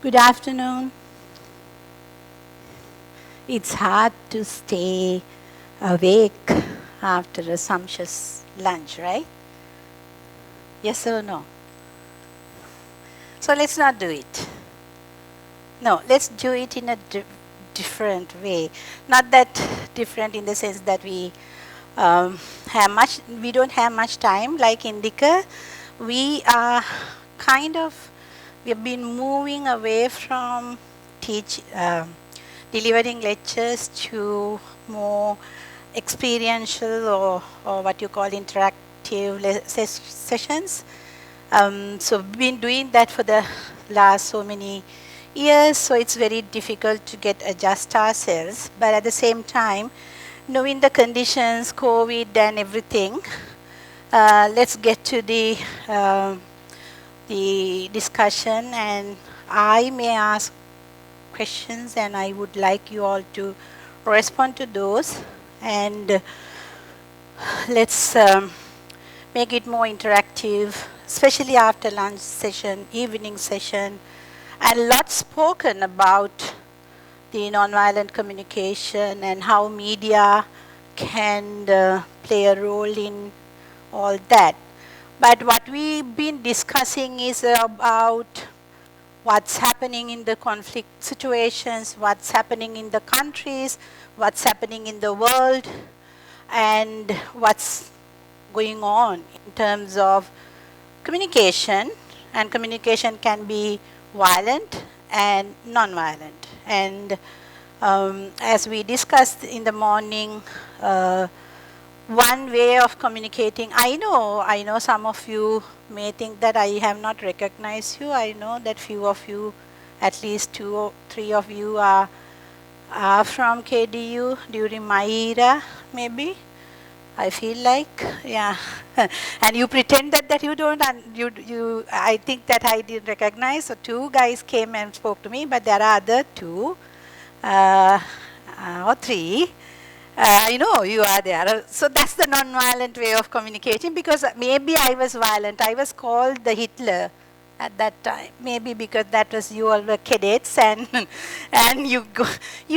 Good afternoon. It's hard to stay awake after a sumptuous lunch, right? Yes or no? So let's not do it. No, let's do it in a different way. Not that different in the sense that we don't have much time like Indica. We are we have been moving away from delivering lectures to more experiential or what you call interactive sessions. So we've been doing that for the last so many years, so it's very difficult to adjust ourselves. But at the same time, knowing the conditions, COVID and everything, let's get to the discussion, and I may ask questions and I would like you all to respond to those, and let's make it more interactive, especially after lunch session, evening session, and lots spoken about the nonviolent communication and how media can play a role in all that. But what we've been discussing is about what's happening in the conflict situations, what's happening in the countries, what's happening in the world, and what's going on in terms of communication. And communication can be violent and non-violent. And as we discussed in the morning, one way of communicating, I know some of you may think that I have not recognized you. I know that few of you, at least 2 or 3 of you are from KDU during my era, maybe. I feel like, yeah. And you pretend that you don't, I think that I didn't recognize. So 2 guys came and spoke to me, but there are other 2 or 3. I know you are there. So that's the non-violent way of communicating, because maybe I was violent. I was called the Hitler at that time. Maybe because that was, you all were cadets, and you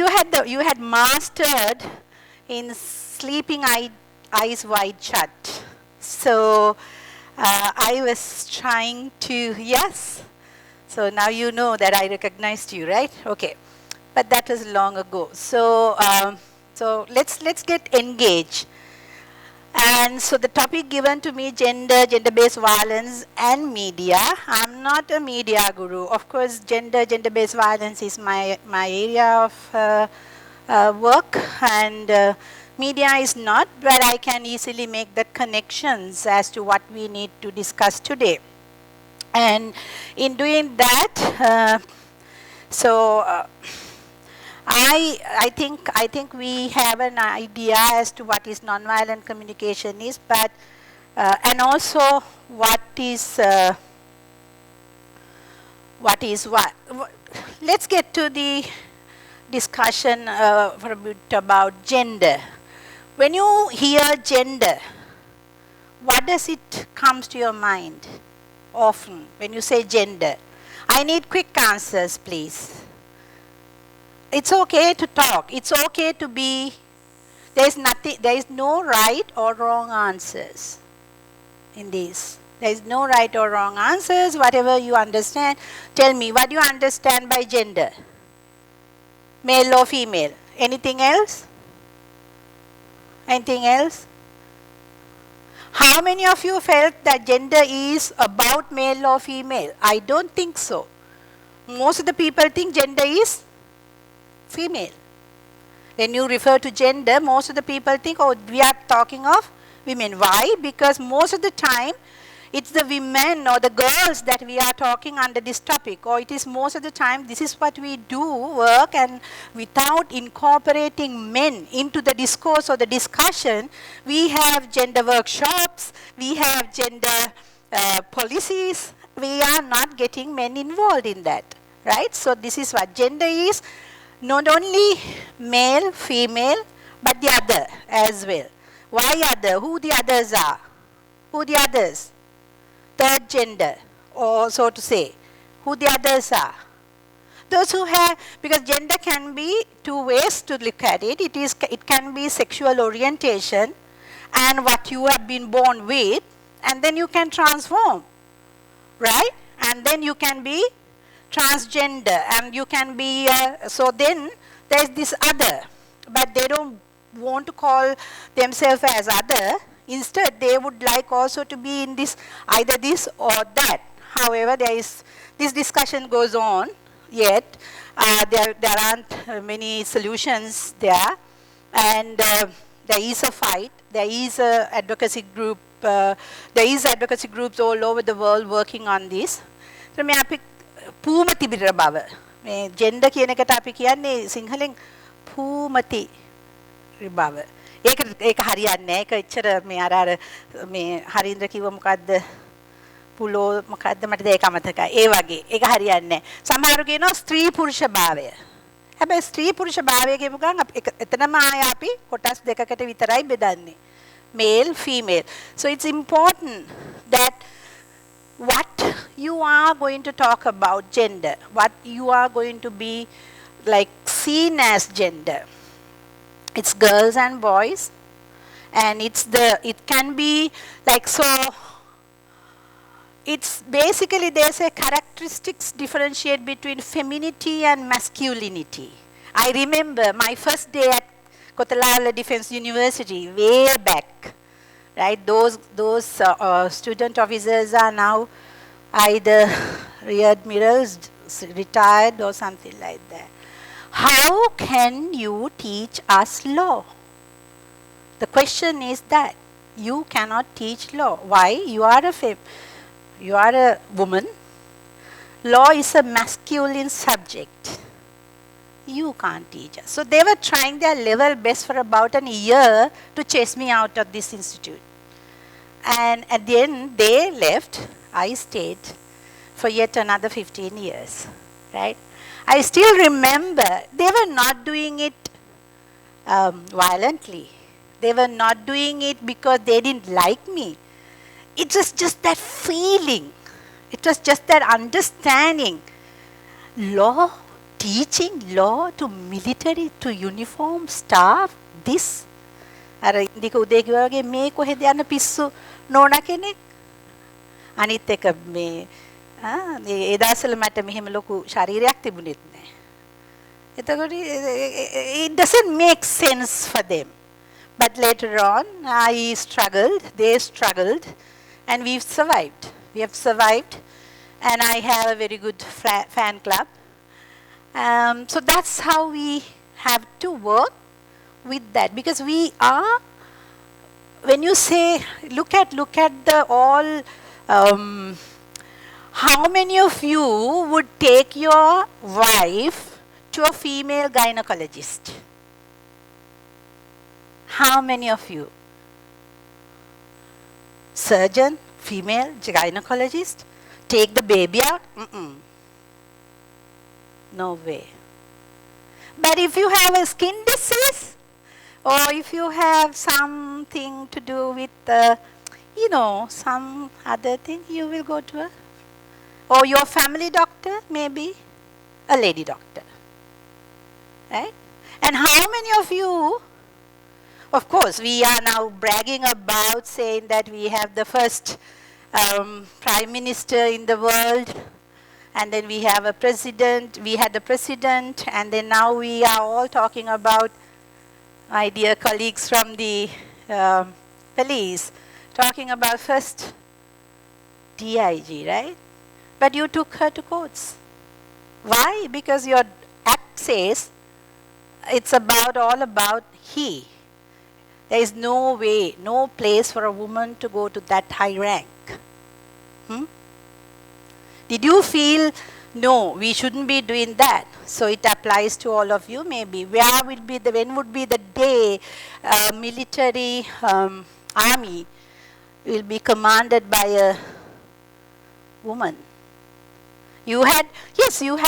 had mastered in sleeping eyes wide shut. So I was trying to, yes. So now you know that I recognized you, right? Okay. But that was long ago. So so let's get engaged. And so the topic given to me, gender-based violence and media. I'm not a media guru. Of course, gender-based violence is my area of work, and media is not, but I can easily make the connections as to what we need to discuss today. And in doing that, I think we have an idea as to what is nonviolent communication is, but and also what is what. Let's get to the discussion for a bit about gender. When you hear gender, what does it comes to your mind often when you say gender? I need quick answers, please. It's okay to talk. It's okay to be, there is no right or wrong answers in this. There is no right or wrong answers. Whatever you understand, tell me, what do you understand by gender? Male or female? Anything else? Anything else? How many of you felt that gender is about male or female? I don't think so. Most of the people think gender is female. When you refer to gender, most of the people think, oh, we are talking of women. Why? Because most of the time, it's the women or the girls that we are talking under this topic, or it is most of the time, this is what we do, work, and without incorporating men into the discourse or the discussion, we have gender workshops, we have gender policies, we are not getting men involved in that, right? So this is what gender is, not only male, female, but the other as well. Why other? Who the others are? Who the others? Third gender, or so to say. Who the others are? Those who have, because gender can be two ways to look at it. It can be sexual orientation and what you have been born with, and then you can transform, right? And then you can be transgender, and you can be, so then there's this other, but they don't want to call themselves as other. Instead, they would like also to be in this, either this or that. However, this discussion goes on yet. There aren't many solutions there, and there is a fight. There is a advocacy group. There is advocacy groups all over the world working on this. So me api පූමති බිර බව මේ gender කියන එකට අපි කියන්නේ සිංහලෙන් පූමති බව. ඒක හරියන්නේ නැහැ. ඒක එච්චර මේ අර මේ හරින්ද්‍ර කිව්ව මොකද්ද? පුලෝ මොකද්ද මට ඒක අමතකයි. ඒ වගේ. ඒක හරියන්නේ නැහැ. සමහරව කියනවා ස්ත්‍රී පුරුෂ භාවය. හැබැයි ස්ත්‍රී පුරුෂ භාවය කියපු ගමන් එතනම ආය අපි කොටස් දෙකකට විතරයි බෙදන්නේ. Male, female. So it's important that what you are going to talk about gender, what you are going to be like seen as gender. It's girls and boys, and it can be like, so it's basically there's a characteristics differentiate between femininity and masculinity. I remember my first day at Kotalala Defense University way back, right? Those student officers are now either rear admirals, retired or something like that. How can you teach us law? The question is that you cannot teach law. Why? You are a woman. Law is a masculine subject. You can't teach us. So they were trying their level best for about a year to chase me out of this institute. And at the end, they left. I stayed for yet another 15 years, right? I still remember they were not doing it violently. They were not doing it because they didn't like me. It was just that feeling. It was just that understanding. Law, teaching law to military, to uniform staff, this. අර ඉන්දික උදේ කිව්වා වගේ මේ කොහෙද යන පිස්සු නෝනා කෙනෙක් අනිත් එක මේ ඒ දවස්වල මට මෙහෙම ලොකු ශරීරයක් තිබුණෙත් නැහැ. එතකොට it doesn't make sense for them. But later on I struggled, they struggled, and we've survived. We have survived, and I have a very good fan club. So that's how we have to work with that, because we are, when you say look at the all, how many of you would take your wife to a female gynecologist? How many of you? Surgeon, female gynecologist, take the baby out? No way. But if you have a skin disease, or if you have something to do with, some other thing, you will go to a, or your family doctor, maybe a lady doctor, right? And how many of you, of course, we are now bragging about saying that we have the first prime minister in the world, and then we have a president, we had a president, and then now we are all talking about, my dear colleagues from the police, talking about first DIG, right? But you took her to courts. Why? Because your act says it's all about he. There is no way, no place for a woman to go to that high rank. Did you feel, no, we shouldn't be doing that? So it applies to all of you maybe. When would be the day military army will be commanded by a woman? You had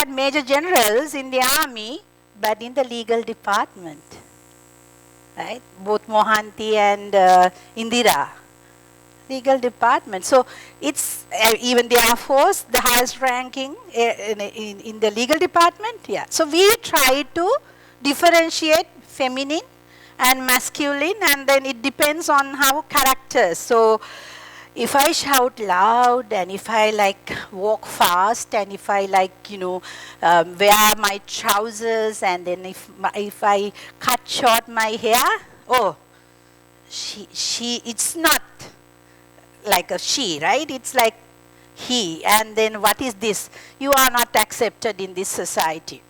major generals in the army, but in the legal department, right? Both Mohanty and Indira, Legal department. So it's even the Air Force, the highest ranking in the legal department. Yeah. So we try to differentiate feminine and masculine, and then it depends on how characters. So if I shout loud, and if I like walk fast, and if I like, wear my trousers, and then if I cut short my hair, oh, it's not like a she, right? It's like he. And then what is this? You are not accepted in this society.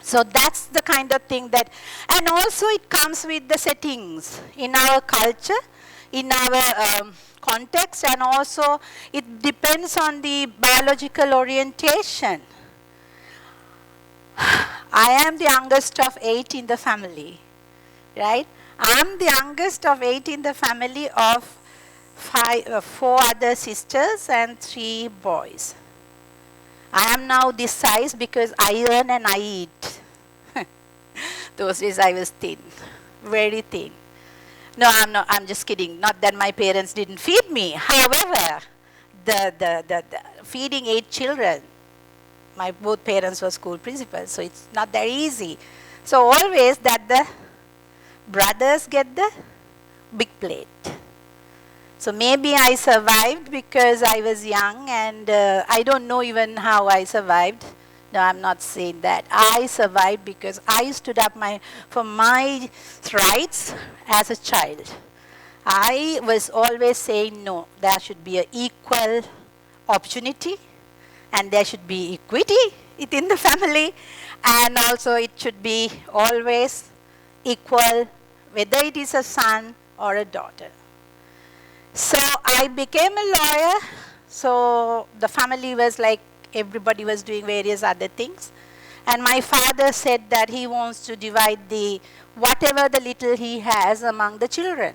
So that's the kind of thing that, and also it comes with the settings in our culture, in our context, and also it depends on the biological orientation. I am the youngest of 8 in the family, right? I am the youngest of 8 in the family of 4 other sisters and 3 boys. I am now this size because I earn and I eat. Those days I was thin, very thin. No, I'm just kidding. Not that my parents didn't feed me. However, the feeding 8 children, my both parents were school principals, so it's not that easy. So always that the brothers get the big plate. So maybe I survived because I was young, and I don't know even how I survived. No, I'm not saying that. I survived because I stood up for my rights as a child. I was always saying, no, there should be an equal opportunity, and there should be equity within the family, and also it should be always equal, whether it is a son or a daughter. So I became a lawyer. So the family was like, everybody was doing various other things. And my father said that he wants to divide whatever the little he has among the children.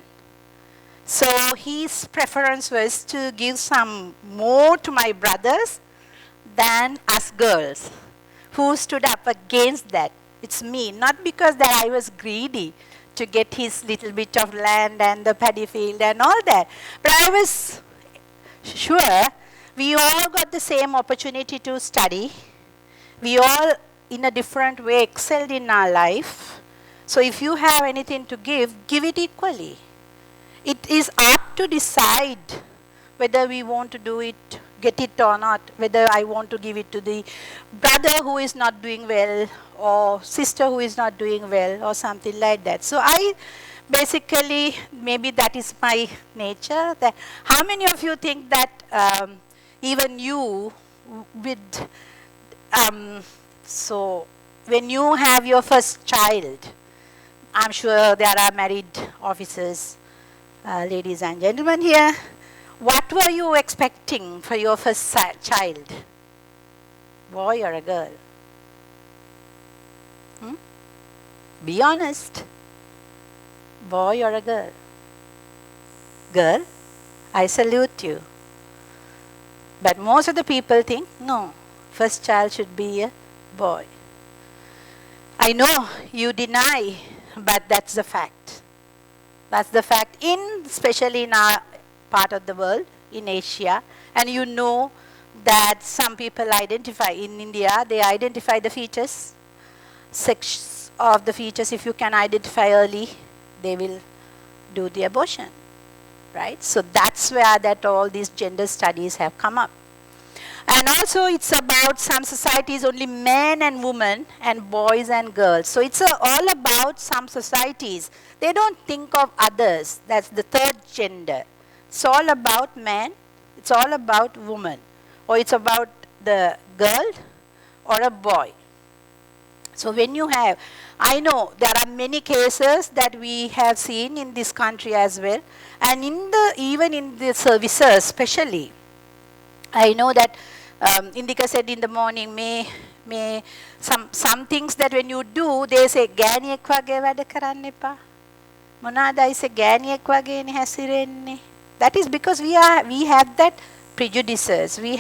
So his preference was to give some more to my brothers than us girls. Who stood up against that? It's me, not because that I was greedy to get his little bit of land and the paddy field and all that. But I was sure we all got the same opportunity to study. We all, in a different way, excelled in our life. So if you have anything to give it equally. It is up to decide whether we want to do it, get it or not, whether I want to give it to the brother who is not doing well, or sister who is not doing well, or something like that. So I basically, maybe that is my nature. How many of you think that even you so when you have your first child, I'm sure there are married officers, ladies and gentlemen here, what were you expecting for your first child? Boy or a girl? Be honest. Boy or a girl? Girl? I salute you. But most of the people think, no, first child should be a boy. I know you deny, but that's the fact. That's the fact, especially in our part of the world, in Asia. And you know that some people identify, in India, they identify the fetus, sex of the fetus. If you can identify early, they will do the abortion, right? So that's where all these gender studies have come up. And also it's about some societies only men and women and boys and girls. So it's all about some societies. They don't think of others. That's the third gender. It's all about man, it's all about woman, or it's about the girl or a boy. So when you have, I know there are many cases that we have seen in this country as well, and even in the services especially. I know that Indika said in the morning, may some things that when you do, they say, ගෑණියෙක් වගේ වැඩ කරන්න එපා. මොනවාද අයිසේ ගෑණියෙක් වගේනේ හැසිරෙන්නේ. That is because we have that prejudices. We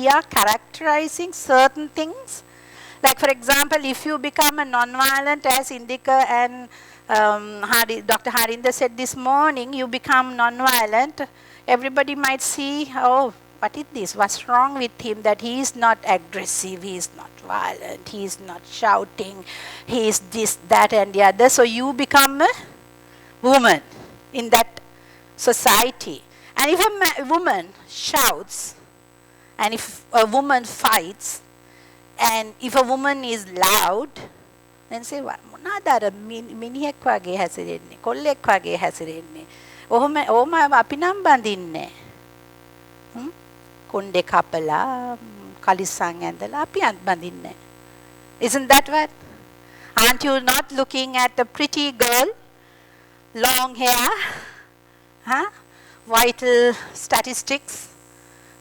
are characterizing certain things. Like for example, if you become a non-violent, as Indika and Dr. Harinder said this morning, you become non-violent. everybody might see, oh, what is this? What's wrong with him that he is not aggressive, he is not violent, he is not shouting, he is this, that, and the other. So you become a woman in that society. And if a woman shouts, and if a woman fights, and if a woman is loud, then say, මොනවාද අර මිනිහෙක් වගේ හැසිරෙන්නේ, කොල්ලෙක් වගේ හැසිරෙන්නේ. ඔහොම අපි නම් බඳින්නේ. කොණ්ඩේ කපලා කලිසම් ඇඳලා අපි බඳින්නේ. Isn't that what? Aren't you not looking at a pretty girl, long hair, vital statistics,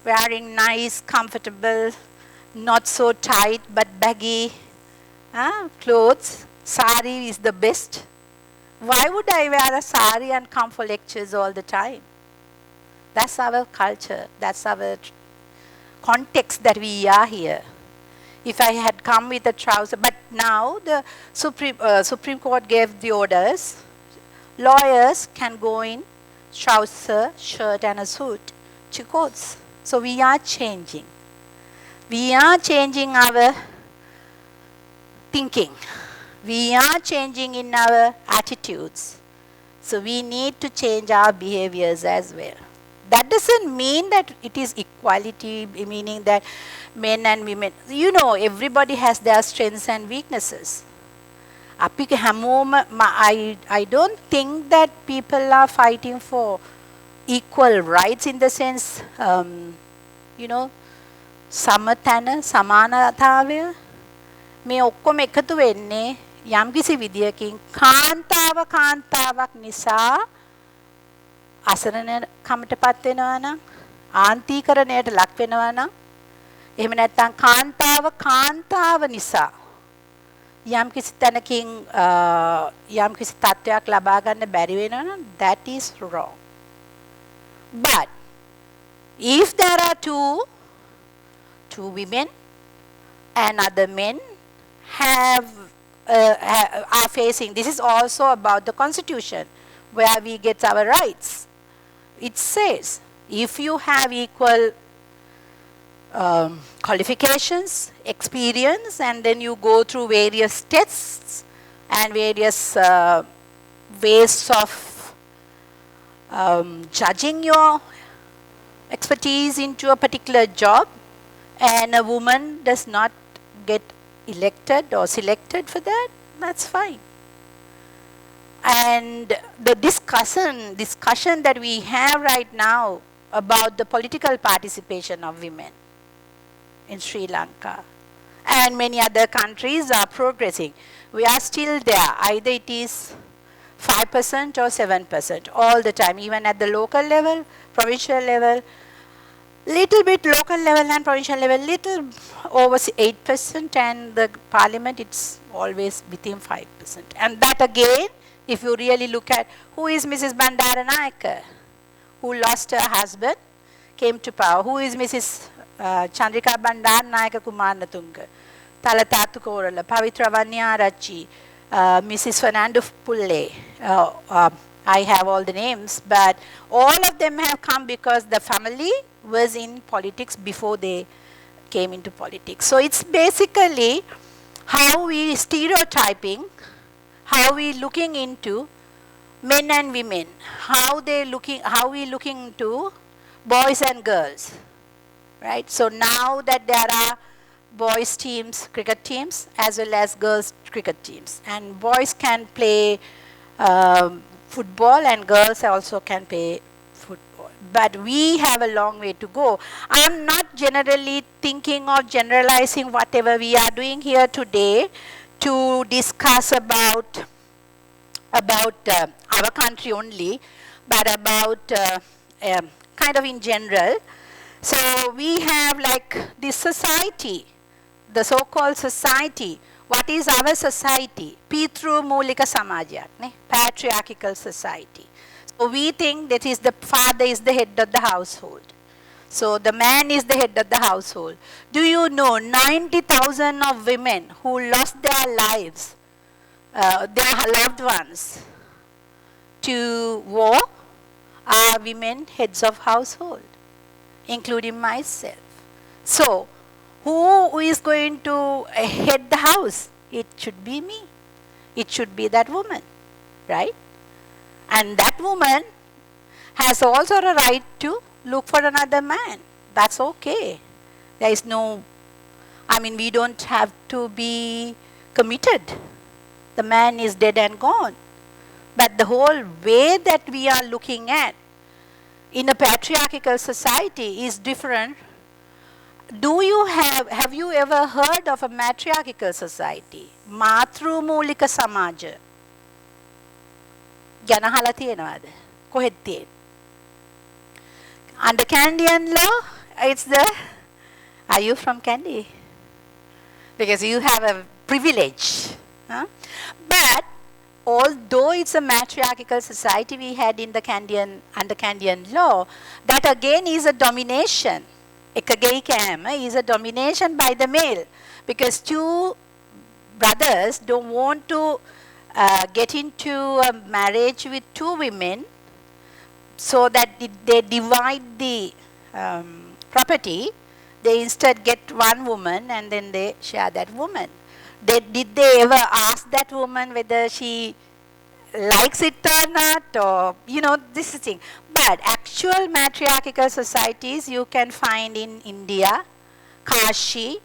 wearing nice, comfortable, not so tight but baggy clothes? Sari is the best. Why would I wear a sari and come for lectures all the time? That's our culture. That's our context that we are here. If I had come with a trouser, but now the Supreme Court gave the orders, lawyers can go in trouser, shirt and a suit, to courts. So we are changing. We are changing our thinking. We are changing in our attitudes. So we need to change our behaviors as well. That doesn't mean that it is equality, meaning that men and women, you know, everybody has their strengths and weaknesses. I don't think that people are fighting for equal rights in the sense, you know, samatana, samanatavya. මේ ඔක්කොම එකතු වෙන්නේ යම්කිසි විදියකින් කාන්තාවක් නිසා අසරණකමටපත් වෙනවා නම් ආන්තීකරණයට ලක් වෙනවා නම් එහෙම නැත්නම් කාන්තාව නිසා යම්කිසි තැනකින් යම්කිසි තත්ත්වයක් ලබා ගන්න බැරි වෙනවා නම් that is wrong. But if there are two women and other men are facing, this is also about the constitution where we get our rights. It says if you have equal qualifications, experience, and then you go through various tests and various ways of judging your expertise into a particular job, and a woman does not get elected or selected for that, that's fine. And the discussion that we have right now about the political participation of women in Sri Lanka and many other countries are progressing. We are still there. Either it is 5% or 7% all the time, even at the local level, provincial level, little bit local level and provincial level, little over 8%, and the parliament it's always within 5%. And that again, if you really look at who is Mrs. Bandaranayake, who lost her husband, came to power, who is Mrs. Chandrika Bandaranayake Kumarnatunga, Talatatu Korala, Pavitra Vanyarachi, Mrs. Fernando Pulle, I have all the names, but all of them have come because the family was in politics before they came into politics. So it's basically how we stereotyping, how we looking into men and women, how we looking into boys and girls, right? So now that there are boys teams, cricket teams, as well as girls cricket teams, and boys can play football and girls also can play football. But we have a long way to go. I'm not generally thinking of generalizing whatever we are doing here today to discuss about our country only, but about kind of in general. So we have like this society, the so-called society. What is our society? Pitru Mulika Samajayak, patriarchal society. So we think that is the father is the head of the household. So the man is the head of the household. Do you know 90,000 of women who lost their lives, their loved ones, to war are women heads of household, including myself. So, who is going to head the house? It should be me. It should be that woman, right? And that woman has also a right to look for another man. That's okay. There is no, we don't have to be committed. The man is dead and gone. But the whole way that we are looking at in a patriarchal society is different. Have you ever heard of a matriarchal society? Matru Mulika Samaja. ගැන අහලා තියෙනවද? කොහෙද තියෙන්නේ? Under Canadian law, it's the, are you from Candy? Because you have a privilege. Huh? But although it's a matriarchal society we had in the under Canadian law, that again is a domination. Is a domination by the male. Because two brothers don't want to get into a marriage with two women so that they divide the property. They instead get one woman and then they share that woman. Did they ever ask that woman whether she likes it or not, or, this is the thing. But actual matriarchal societies you can find in India, Kashi,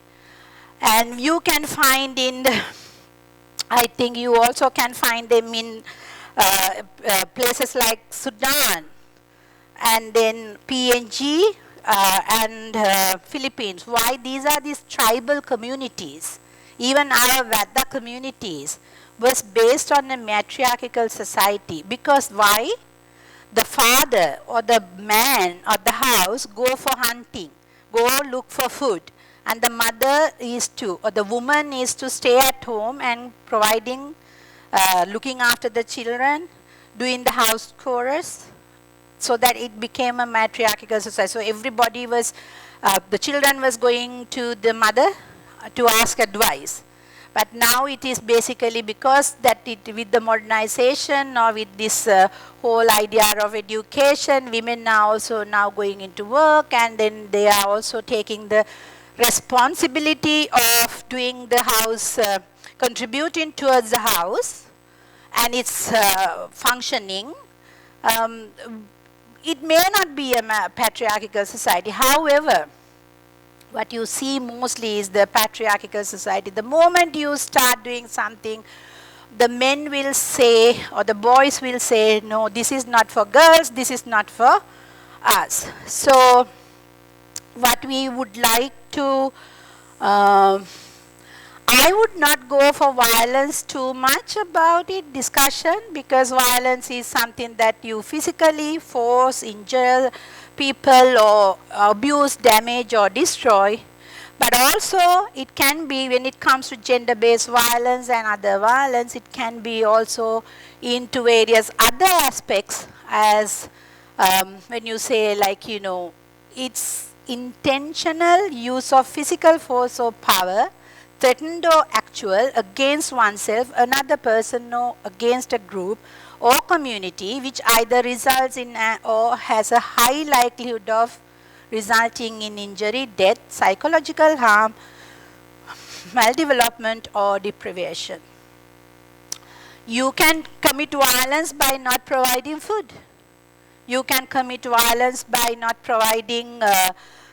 and you can find in, I think you also can find them in places like Sudan, and then PNG and Philippines. Why? These are these tribal communities. Even our Veda communities was based on a matriarchal society. Because why? The father or the man of the house go for hunting, go look for food. And the mother is to, or the woman is to stay at home and providing, looking after the children, doing the house chores, so that it became a matriarchal society. So everybody was, the children was going to the mother to ask advice. But now it is basically because that with the modernization or with this whole idea of education, women are also now going into work, and then they are also taking the responsibility of doing the house, contributing towards the house and its functioning. It may not be a patriarchal society. However, what you see mostly is the patriarchal society. The moment you start doing something, the men will say, or the boys will say, no, this is not for girls, this is not for us. So what we would like to, I would not go for violence too much about it, discussion, because violence is something that you physically force, injure people, or abuse, damage, or destroy. But also it can be, when it comes to gender-based violence and other violence, it can be also into various other aspects, as when you say, like, it's intentional use of physical force or power, threatened or actual, against oneself, another person, or against a group or community, which either results in or has a high likelihood of resulting in injury, death, psychological harm, maldevelopment, or deprivation. You can commit violence by not providing food. You can commit violence by not providing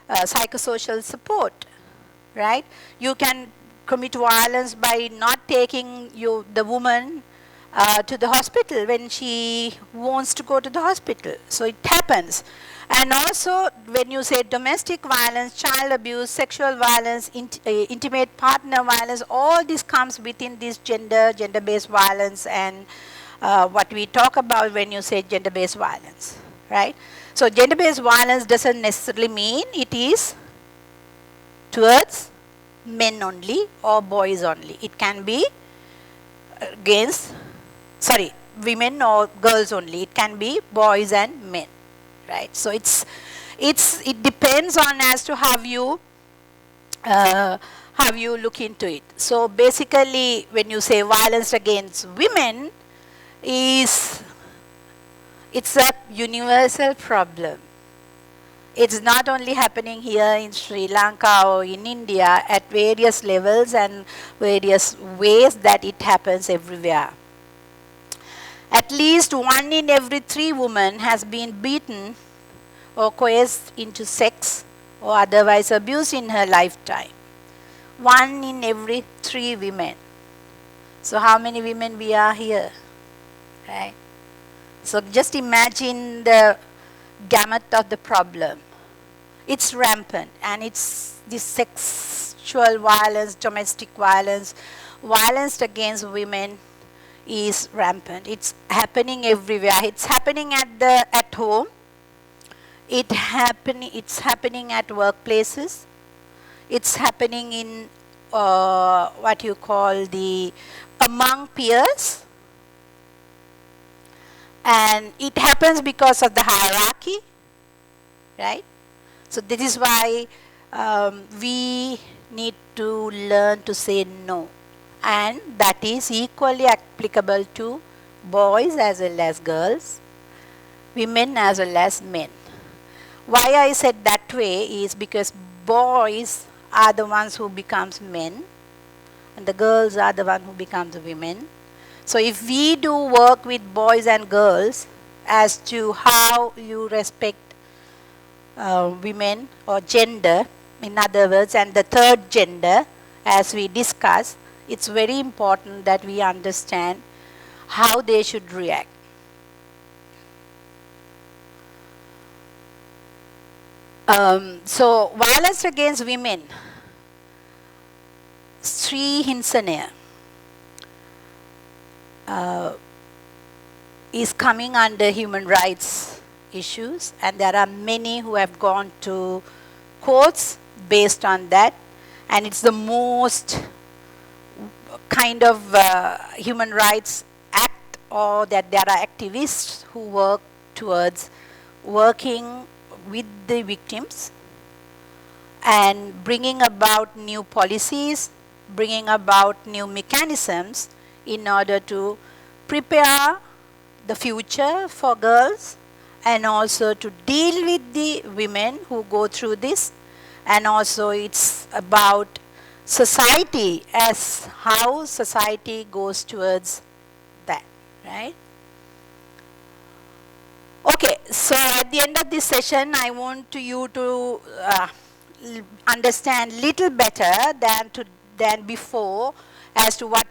psychosocial support, right? You can commit violence by not taking the woman to the hospital when she wants to go to the hospital. So it happens. And also, when you say domestic violence, child abuse, sexual violence, intimate partner violence, all this comes within this gender-based violence, and what we talk about when you say gender-based violence, right? So gender-based violence doesn't necessarily mean it is towards men only or boys only. It can be against, women or girls only. It can be boys and men, right? So it depends on as to how you look into it. So basically, when you say violence against women, is It's a universal problem. It's not only happening here in Sri Lanka or in India, at various levels and various ways that it happens everywhere. At least 1 in every 3 women has been beaten or coerced into sex or otherwise abused in her lifetime. 1 in every 3 women. So how many women we are here, right? So just imagine the gamut of the problem. It's rampant, and it's this sexual violence, domestic violence, violence against women is rampant. It's happening everywhere. It's happening at home. It's happening at workplaces. It's happening in what you call among peers. And it happens because of the hierarchy, right? So this is why we need to learn to say no. And that is equally applicable to boys as well as girls, women as well as men. Why I said that way is because boys are the ones who becomes men and the girls are the ones who becomes women. So if we do work with boys and girls as to how you respect women or gender, in other words, and the third gender, as we discuss, it's very important that we understand how they should react. So violence against women, Sri Hinsanaya, is coming under human rights issues, and there are many who have gone to courts based on that, and it's the most kind of human rights act, or that there are activists who work towards working with the victims and bringing about new policies, bringing about new mechanisms in order to prepare the future for girls and also to deal with the women who go through this. And also it's about society, as how society goes towards that, right? Okay, so at the end of this session, I want you to understand little better than before as to what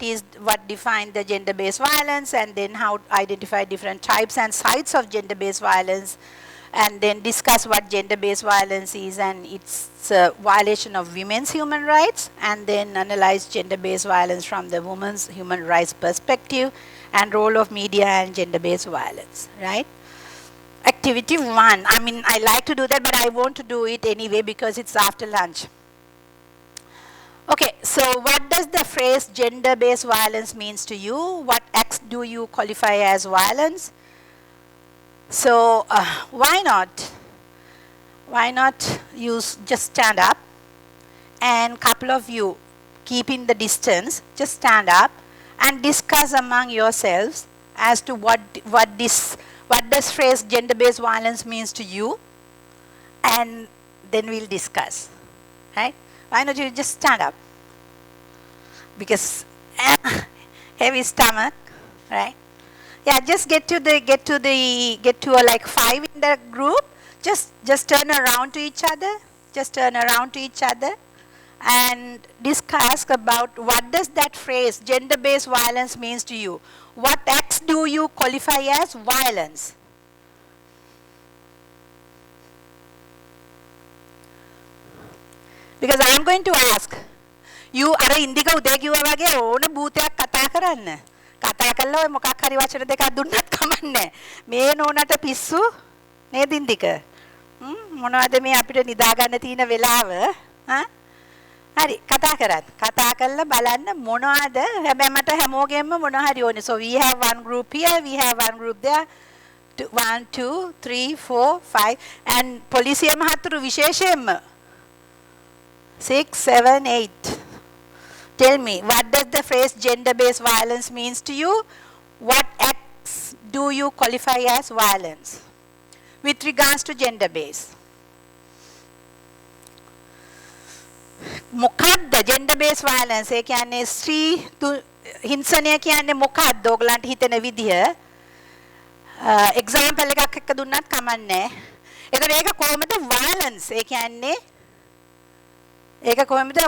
defines the gender-based violence, and then how to identify different types and sites of gender-based violence, and then discuss what gender-based violence is and its violation of women's human rights, and then analyze gender-based violence from the women's human rights perspective and role of media and gender-based violence, right? Activity 1, I mean, I like to do that, but I want to do it anyway because it's after lunch. Okay, so what does the phrase gender-based violence means to you? What acts do you qualify as violence? So why not you just stand up, and couple of you keeping the distance, just stand up and discuss among yourselves as to what does phrase gender-based violence means to you, and then we'll discuss, right? Why not you just stand up? Because heavy stomach, right? Yeah, just get to like 5 in the group. Just turn around to each other. Just turn around to each other and discuss about what does that phrase gender-based violence means to you. What acts do you qualify as violence? Because I am going to ask you, අර ඉන්දික උදේ කිව්වා වගේ ඕන භූතයක් කතා කරන්න. කතා කළා ඔය මොකක් හරි වචන දෙකක් දුන්නත් කමන්නේ. මේ නෝනට පිස්සු නේද ඉන්දික? මොනවද මේ අපිට නිදා ගන්න තියෙන වෙලාව? හරි කතා කරත්. කතා කරලා බලන්න මොනවද? හැබැයි මට හැමෝගෙම මොන හරි ඕනේ. So we have one group here, we have one group there. 1 2 3 4 5 and පොලිසිය මහතුරු විශේෂයෙන්ම 6 7 8. Tell me, what does the phrase gender-based violence means to you? What acts do you qualify as violence with regards to gender base? මොකක්ද gender based violence? ඒ කියන්නේ ස්ත්‍රී හිංසනය කියන්නේ මොකක්ද? ඔයගලන්ට හිතෙන විදිය එක්සැම්පල් එකක් එක්ක දුන්නත් කමන්නේ. ඒතර ඒක කොහොමද violence? ඒ කියන්නේ ඒක කොහොමද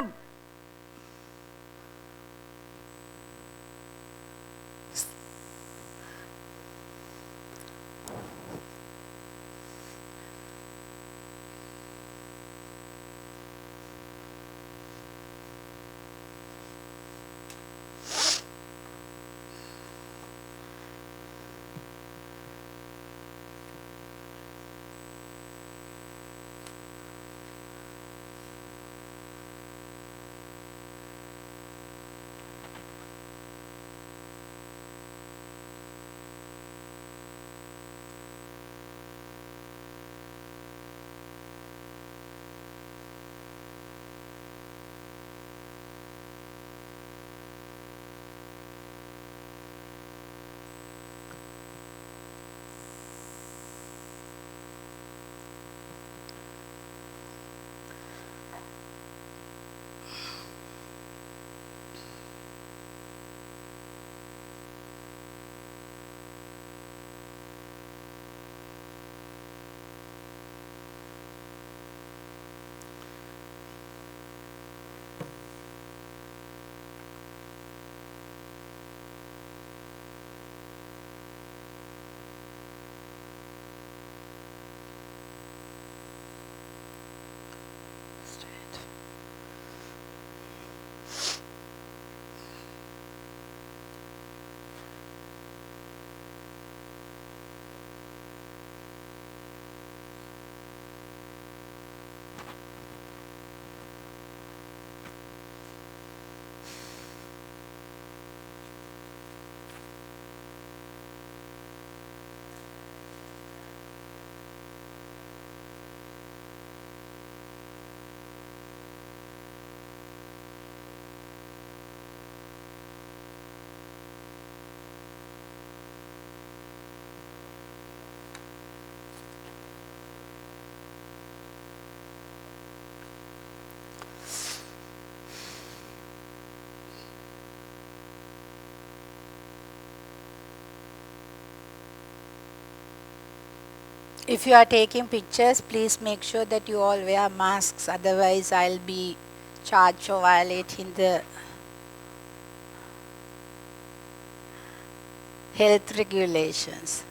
If you are taking pictures, please make sure that you all wear masks. Otherwise, I'll be charged for violating the health regulations.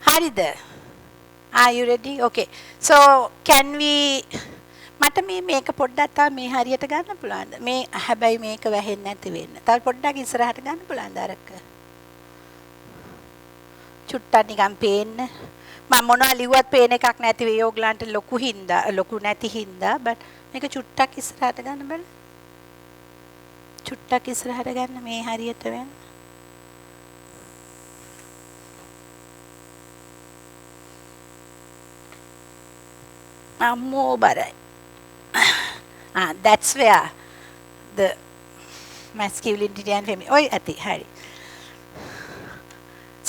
Harida. Are you ready? Okay. So can we මට මේක පොඩ්ඩක් තව මේ හරියට ගන්න පුළුවන්ද? මේ හැබැයි මේක වැහෙන්නේ නැති වෙන්න. තව පොඩ්ඩක් ඉස්සරහට ගන්න පුළුවන්ද අරක? චුට්ටක් නිකන් පේන්න. මම මොනවා ලිව්වත් පේන එකක් නැති වෙයි. ඕගලන්ට ලොකු නැති හින්දා but මේක චුට්ටක් ඉස්සරහට ගන්න බලන්න. චුට්ටක් ඉස්සරහට ගන්න මේ හරියට වෙන්න. අම්මෝ බරයි. That's where the masculinity and femininity. ඔය ඇති හරි.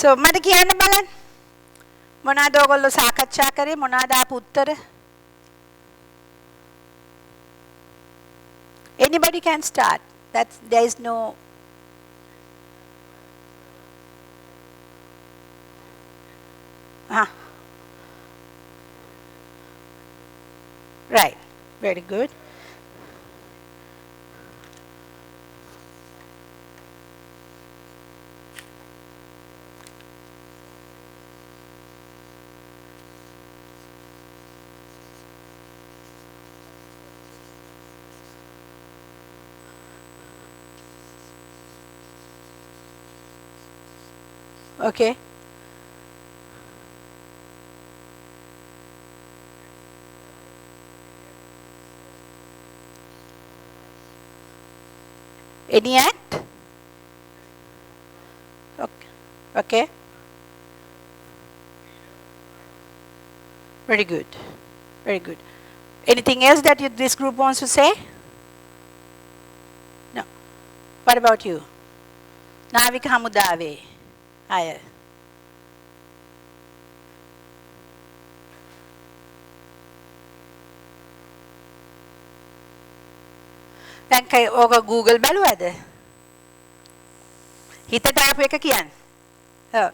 So මට කියන්න බලන්න. මොනවාද ඔයගොල්ලෝ සාකච්ඡා කරේ? මොනවාද ආපු උත්තර? Anybody can start. There is no Right. Very good. Okay. Any act? Okay. Okay. Very good. Very good. Anything else that this group wants to say? No. What about you? Navika Hamudave. Aye. දැන් ඕක Google බලුවද? හිතට ආපු එක කියන්න. ඔව්.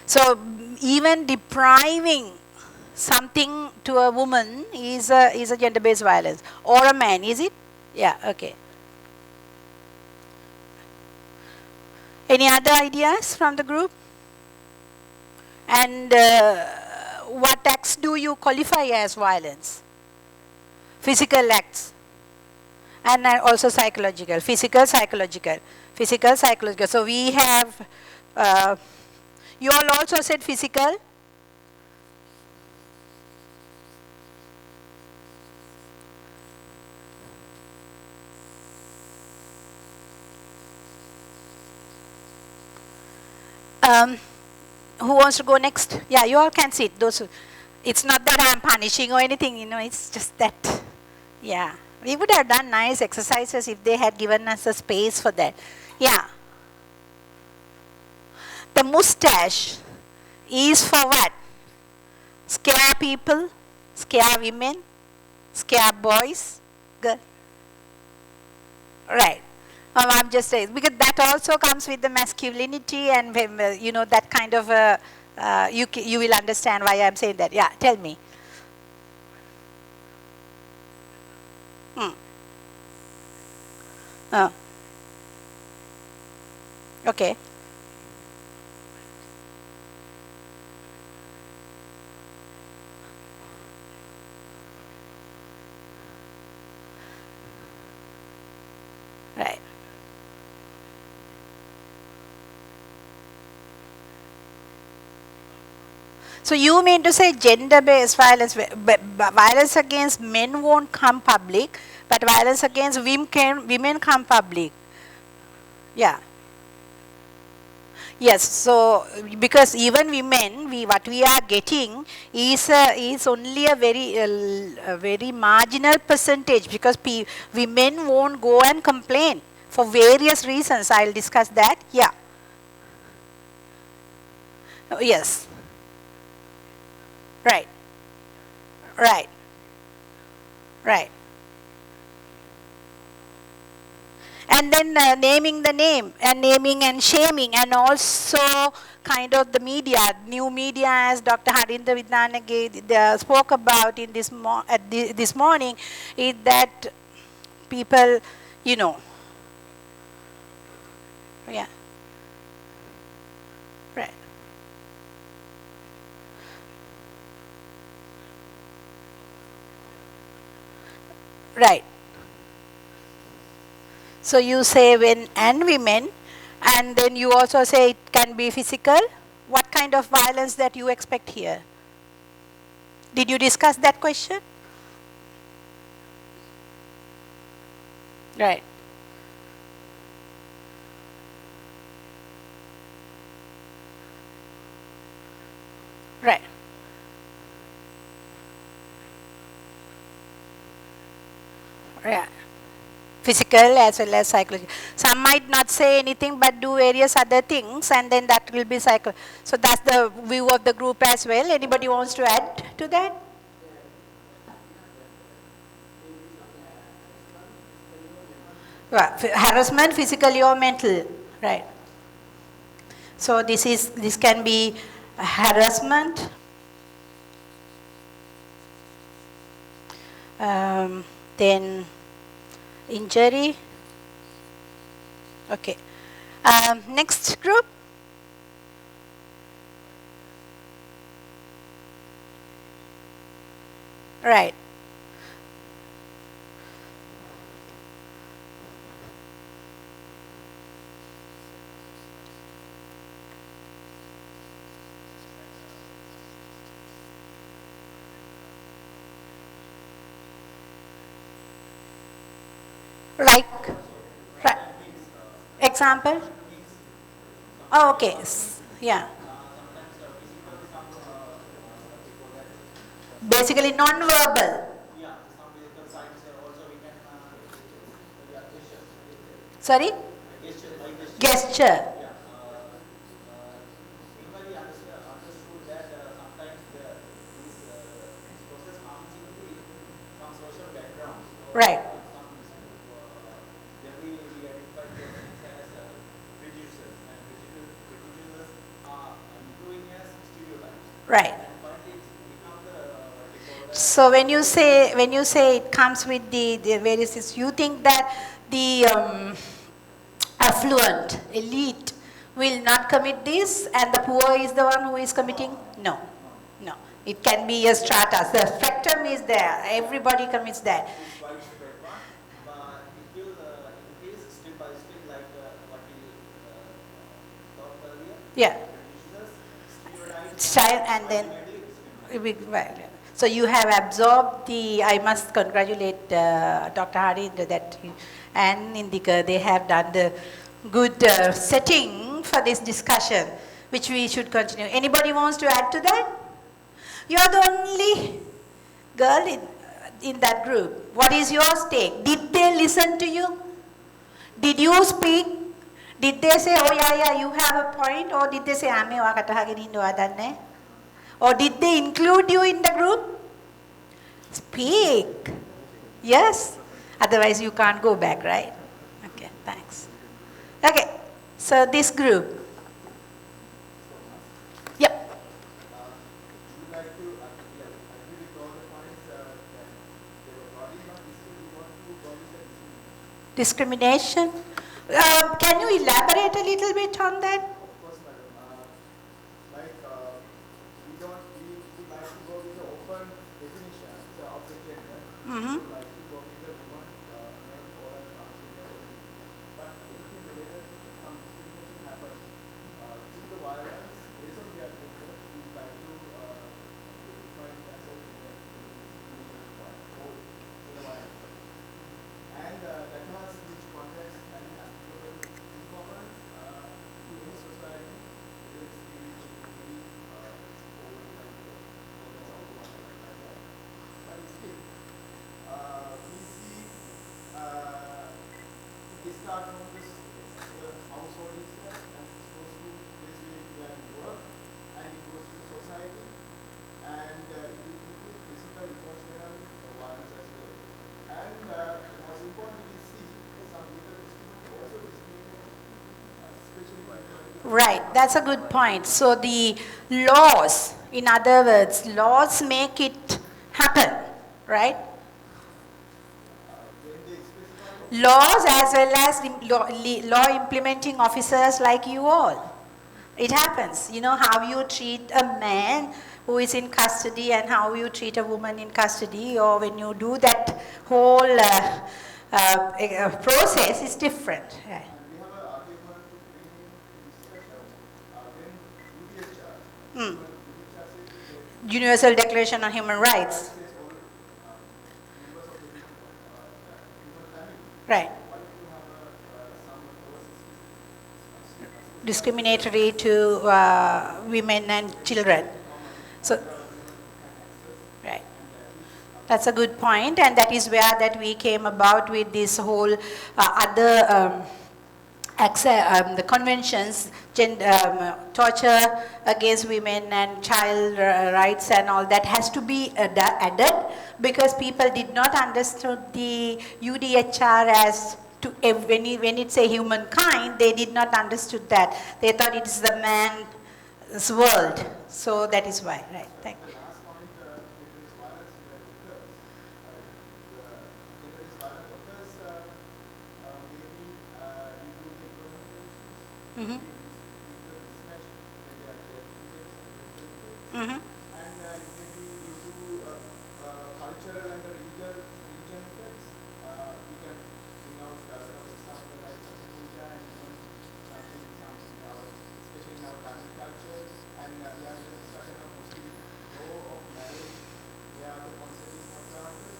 So even depriving something to a woman is a gender-based violence, or a man, is it? Yeah. Okay. Any other ideas from the group? And what acts do you qualify as violence? Physical acts, and also psychological. Physical, psychological. Physical, psychological. So we have. You all also said physical. Who wants to go next? Yeah, you all can sit. It's not that I'm punishing or anything, it's just that, yeah. We would have done nice exercises if they had given us a space for that. Yeah. The mustache is for what? Scare people, scare women, scare boys, girls. Right. I'm just saying, because that also comes with the masculinity and, that kind of, you will understand why I'm saying that. Yeah, tell me. Okay. Right. So you mean to say gender-based violence, violence against men won't come public, but violence against women come public? Yeah. Yes. So because even women, what we are getting is only a very marginal percentage, because women won't go and complain for various reasons. I'll discuss that. Yeah. Yes. Right. Right. Right. And then naming the name, and naming and shaming, and also kind of the media, new media, as Dr. Harinda Vidyanage spoke about in this morning, is that people, yeah. Right. Right. So you say men and women, and then you also say it can be physical. What kind of violence that you expect here? Did you discuss that question? Right. Right. Yeah. Physical as well as psychological. Some might not say anything but do various other things, and then that will be psycho. So that's the view of the group as well. Anybody wants to add to that? Well, harassment, physically or mental, right? So this can be harassment. Then injury. Okay. Next group. Right. Like, right. Example? Oh, okay. Yeah. Basically non-verbal. Sorry? Gesture. Right. Right. So when you say it comes with the various, you think that the affluent elite will not commit this and the poor is the one who is committing? No. No. It can be a strata. The spectrum is there. Everybody commits that. Yeah. Child and then so you have absorbed the, I must congratulate Dr. Hari that and Indika, they have done the good setting for this discussion, which we should continue. Anybody wants to add to that? You are the only girl in that group. What is your stake? Did they listen to you? Did you speak? Did they say, oh yeah, you have a point? Or did they say, ame wa katahagin hinduwa danne? Or did they include you in the group? Speak. Yes? Otherwise you can't go back, right? Okay, thanks. Okay, so this group. Yep. Discrimination? Can you elaborate a little bit on that? Of course, madam. We would like to go with the open definition of the gender. Mm-hmm. We would like to go with the woman, male, or transgender. But anything related to some discrimination happens through the violence, based on the agriculture, we would like to define it as a discrimination or the violence. And that has which context and applicable performance to any society is but still we see it start from this household itself and it goes to place where we work and it goes to society and it will include physical, emotional violence as well. And most importantly, we see some legal discrimination also discrimination, especially by Right, that's a good point. So the laws, in other words, laws make it happen, right? Laws as well as law implementing officers like you all. It happens. You know how you treat a man who is in custody and how you treat a woman in custody, or when you do that whole process is different. Right. Universal Declaration on Human Rights. Right. Discriminatory to women and children. So, right. That's a good point, and that is where that we came about with this whole other the conventions, torture against women and child rights and all that has to be added because people did not understand the UDHR as to when it's a humankind, they did not understood that. They thought it's the man's world. So that is why, right? Thank you. Mm-hmm. Mm-hmm. And it may be due to cultural and regional effects. We can bring out example like puja and some examples in our, especially in our family culture. And we have the discussion of Muslim law of marriage, where the concept is not granted,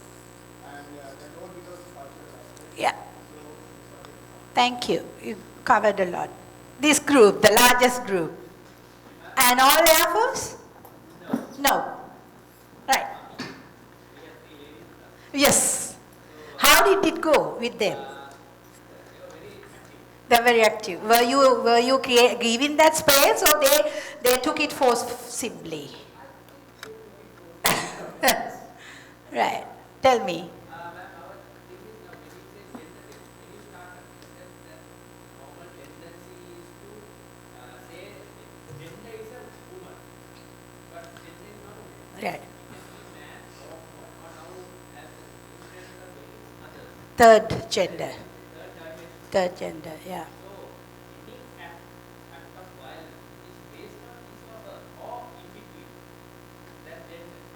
and that all because of cultural aspect. Yeah. Thank you. You covered a lot. This group, the largest group. And all Air Force? No. Right. Yes. How did it go with them? They're very active. Were you giving that space, or they took it forcibly? Right. Tell me. Right. Third gender. Third gender, yeah.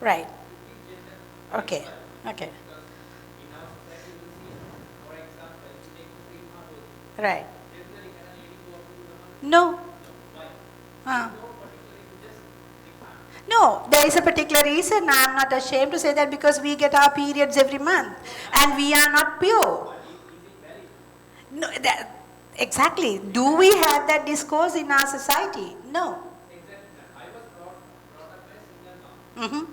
Right. Okay. Okay. Right. No. Uh, no, there is a particular reason. I am not ashamed to say that, because we get our periods every month and we are not pure. No, exactly. Do we have that discourse in our society? No. Mm-hmm.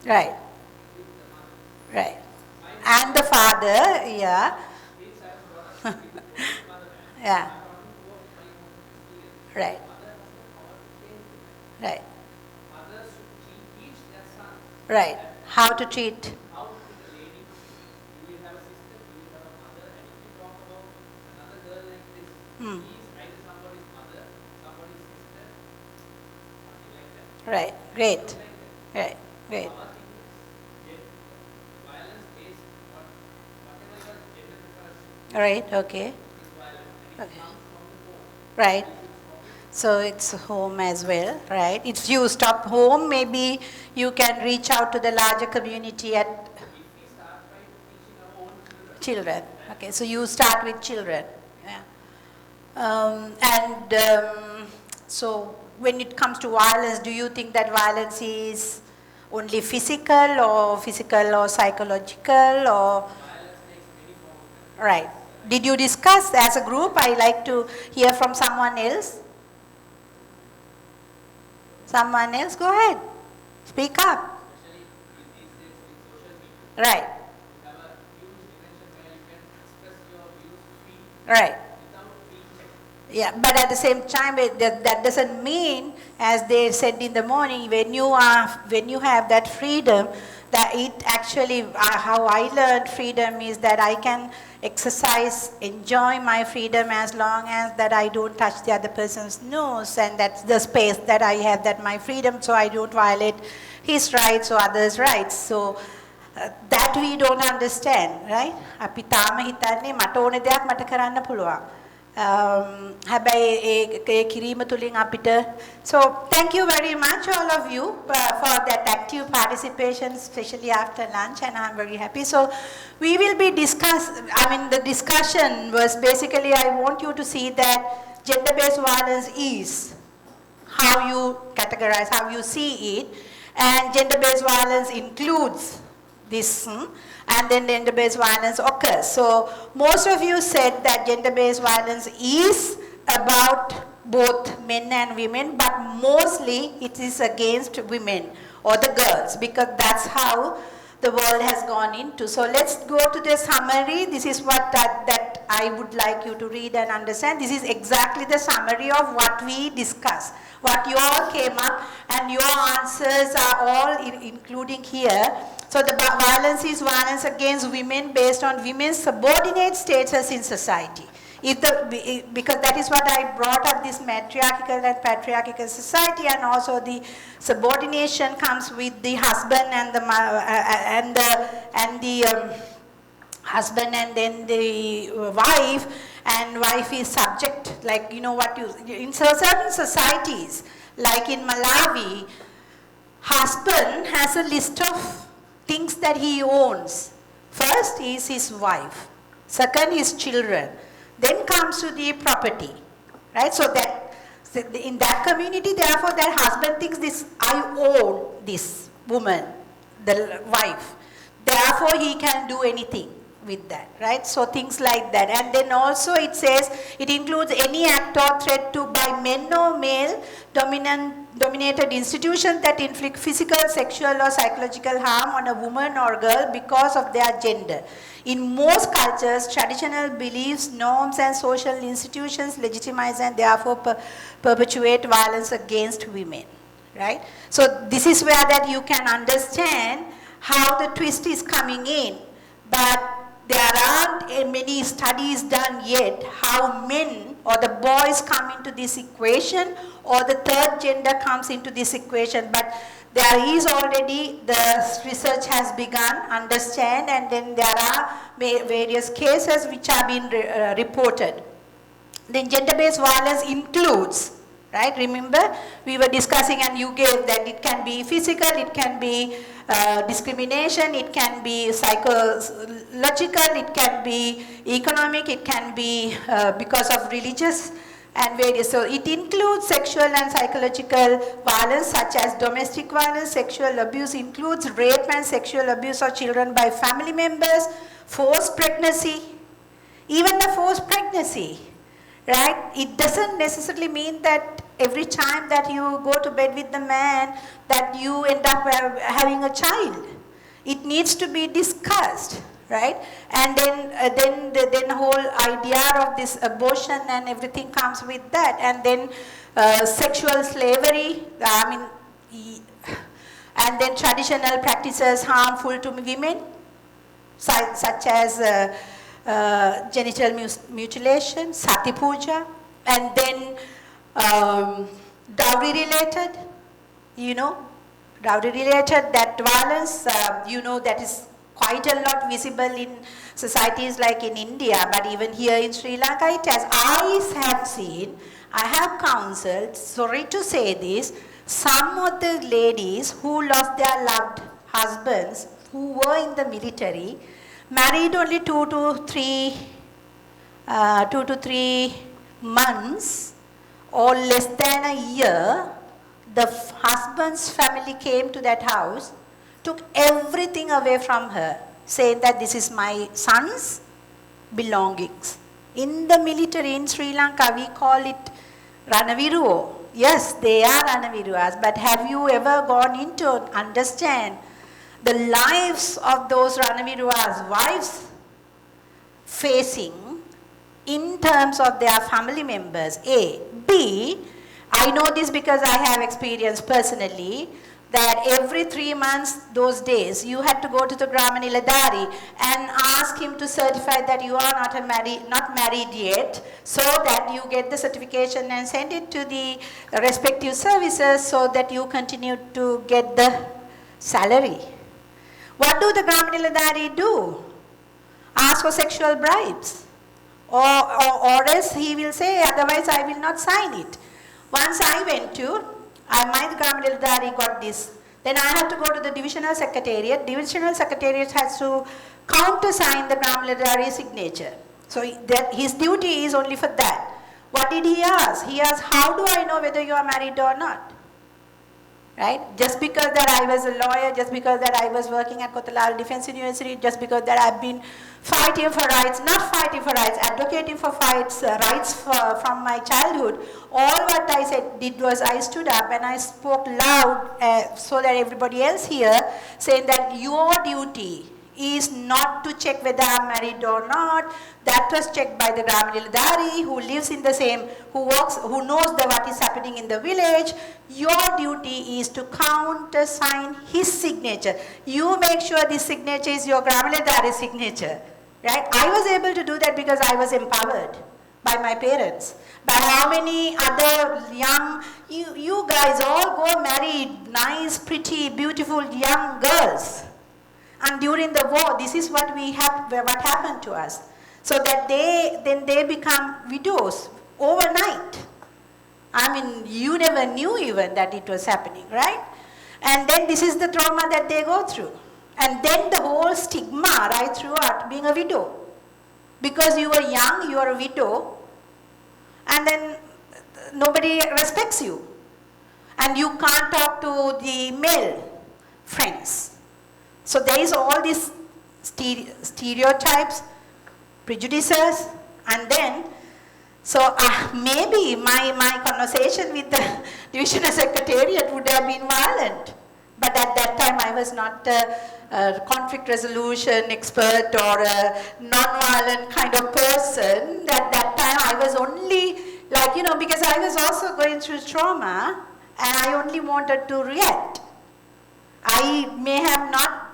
Right. Right. And the father, yeah. Yeah. Right. Right. Right. How to treat. Hmm. Right. Great. Right. Great. Right. Okay. Okay. Right. So it's home as well, right? If you stop home, maybe you can reach out to the larger community at children. Okay, so you start with children. Yeah. So when it comes to violence, do you think that violence is only physical or psychological, or? Right. Did you discuss as a group? I like to hear from someone else. Someone else, go ahead. Speak up. Right. Right. Yeah, but at the same time, that doesn't mean, as they said in the morning, when you have that freedom, that it actually, how I learned freedom is that I can exercise, enjoy my freedom as long as that I don't touch the other person's nose, and that's the space that I have, that my freedom, so I don't violate his rights or others' rights. So that we don't understand, right? අපි තාම හිතන්නේ මට ඕනේ දෙයක් මට කරන්න පුළුවන්. හැබැයි ඒ කිරීම තුලින් අපිට, so thank you very much all of you for that active participation, especially after lunch, and I'm very happy. So we will be the discussion was basically, I want you to see that gender-based violence is how you categorize, how you see it, and gender-based violence includes this, and then gender-based violence occurs. So most of you said that gender-based violence is about both men and women, but mostly it is against women or the girls, because that's how the world has gone into. So let's go to the summary. This is what that I would like you to read and understand. This is exactly the summary of what we discussed, what you all came up, and your answers are all including here. So the violence is violence against women based on women's subordinate status in society. Because that is what I brought up, this matriarchal and patriarchal society, and also the subordination comes with the husband and the husband and then the wife, and wife is subject, like in certain societies, like in Malawi, husband has a list of things that he owns. First is his wife, second is children, then comes to the property, right? So that in that community, therefore, that husband thinks this, I own this woman, the wife, therefore he can do anything, with that, right? So things like that. And then also it says it includes any act or threat to by men or male dominated institutions that inflict physical, sexual or psychological harm on a woman or girl because of their gender. In most cultures, traditional beliefs, norms and social institutions legitimize and therefore perpetuate violence against women, right? So this is where that you can understand how the twist is coming in. But there aren't many studies done yet how men or the boys come into this equation or the third gender comes into this equation. But there is already, the research has begun, understand, and then there are various cases which have been reported. Then gender-based violence includes, right? Remember, we were discussing and you gave that it can be physical, it can be discrimination, it can be psychological, it can be economic, it can be because of religious and various. So it includes sexual and psychological violence such as domestic violence. Sexual abuse includes rape and sexual abuse of children by family members, forced pregnancy, even the forced pregnancy. Right? It doesn't necessarily mean that every time that you go to bed with the man that you end up having a child. It needs to be discussed, right? And then the whole idea of this abortion and everything comes with that. And then sexual slavery, and then traditional practices harmful to women, such as genital mutilation, sati puja, and then dowry related, dowry related, that violence, that is quite a lot visible in societies like in India, but even here in Sri Lanka it has. I have counseled, sorry to say this, some of the ladies who lost their loved husbands who were in the military, married only 2 to 3 months or less than a year, the husband's family came to that house, took everything away from her, saying that this is my son's belongings. In the military in Sri Lanka, we call it Ranaviruo. Yes, they are Ranaviruas, but have you ever gone into understand the lives of those Ranaviruas' wives facing in terms of their family members? A. B. I know this because I have experienced personally that every 3 months, those days, you had to go to the Gramaniladari and ask him to certify that you are not married yet, so that you get the certification and send it to the respective services so that you continue to get the salary. What do the Gramaniladari do? Ask for sexual bribes. Or else he will say, otherwise I will not sign it. Once I went to, my Gramaniladari got this. Then I had to go to the divisional secretariat. Divisional secretariat has to countersign the Gramaniladari signature. So his duty is only for that. What did he ask? He asked, how do I know whether you are married or not? Right? Just because that I was a lawyer, just because that I was working at Kotalal Defense University, just because that I've been fighting for rights, not fighting for rights, advocating for rights from my childhood. All what I did was I stood up and I spoke loud so that everybody else here, saying that your duty is not to check whether I'm married or not. That was checked by the Gramaniladari who lives in the same, who knows what is happening in the village. Your duty is to countersign his signature. You make sure this signature is your Gramaniladari signature. Right? I was able to do that because I was empowered by my parents. But how many other young, you guys all go marry nice, pretty, beautiful young girls. And during the war, this is what happened to us. So that they become widows overnight. I mean, you never knew even that it was happening, right? And then this is the trauma that they go through. And then the whole stigma right throughout being a widow. Because you are young, you are a widow, and then nobody respects you. And you can't talk to the male friends. So there is all this stereotypes, prejudices, and then, so maybe my conversation with the divisional secretariat would have been violent. But at that time I was not a conflict resolution expert or a non-violent kind of person. At that time I was only like, because I was also going through trauma and I only wanted to react. I may have not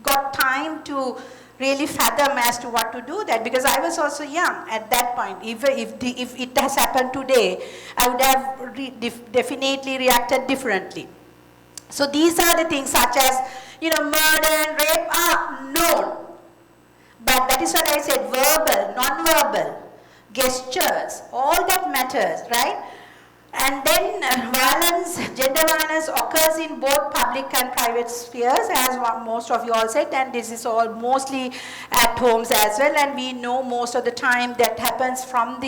got time to really fathom as to what to do that, because I was also young at that point. If it has happened today, I would have definitely reacted differently. So these are the things such as, murder and rape are known. But that is what I said, verbal, non-verbal, gestures, all that matters, right? And then violence, gender violence occurs in both public and private spheres, as most of you all said, and this is all mostly at homes as well, and we know most of the time that happens from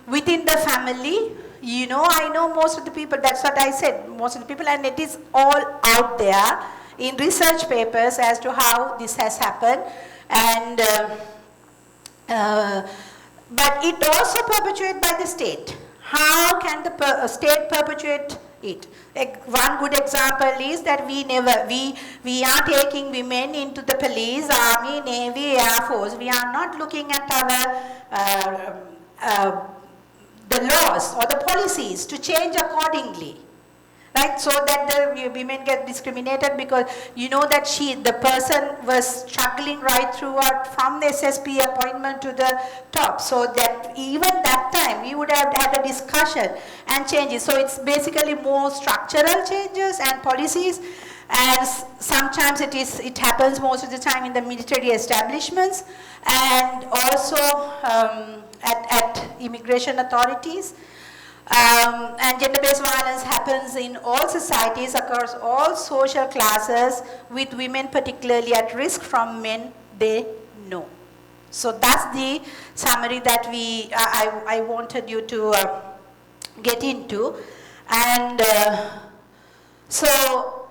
within the family. I know most of the people, that's what I said, most of the people, and it is all out there in research papers as to how this has happened. And but it also perpetuated by the state. How can the state perpetuate it? One good example is that we are taking women into the police, army, navy, air force. We are not looking at the laws or the policies to change accordingly. Right, so that the women get discriminated because that the person was struggling right throughout from the SSP appointment to the top. So that even that time we would have had a discussion and changes. So it's basically more structural changes and policies, and sometimes it happens most of the time in the military establishments and also at immigration authorities. And gender-based violence happens in all societies, across all social classes, with women particularly at risk from men they know. So that's the summary that I wanted you to get into. And so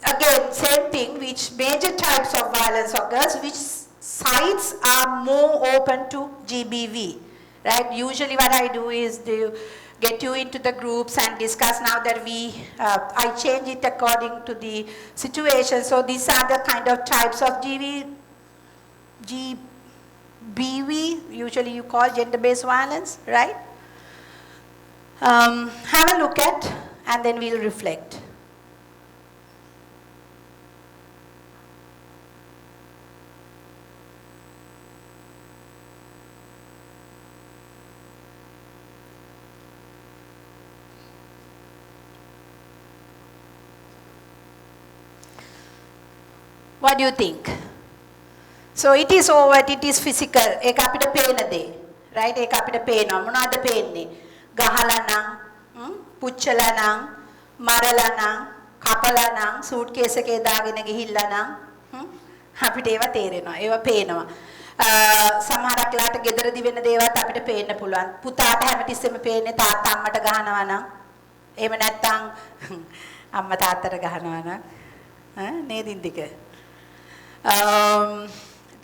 again, same thing, which major types of violence occurs, which sites are more open to GBV. Right? Usually what I do is to get you into the groups and discuss. Now that I change it according to the situation. So these are the kind of types of GBV, usually you call gender-based violence, right? Have a look at, and then we'll reflect. What do you think? So it is overt, it is physical. ඒක අපිට පේන දේ. Right? ඒක අපිට පේනවා. මොනවද පේන්නේ? ගහලා නම්, පුච්චලා නම්, මරලා නම්, කපලා නම්, සූට්කේස් එකේ දාගෙන ගිහිල්ලා නම් අපිට ඒවා තේරෙනවා. ඒවා පේනවා. සමහරක් ලාට ගෙදරදි වෙන දේවල් අපිට පේන්න පුළුවන්. පුතාට හැමතිස්සෙම පේන්නේ තාත්තා අම්මට ගහනවා නම්. එහෙම නැත්නම් අම්මා තාත්තට ගහනවා නම්. නේද ඉන්දික?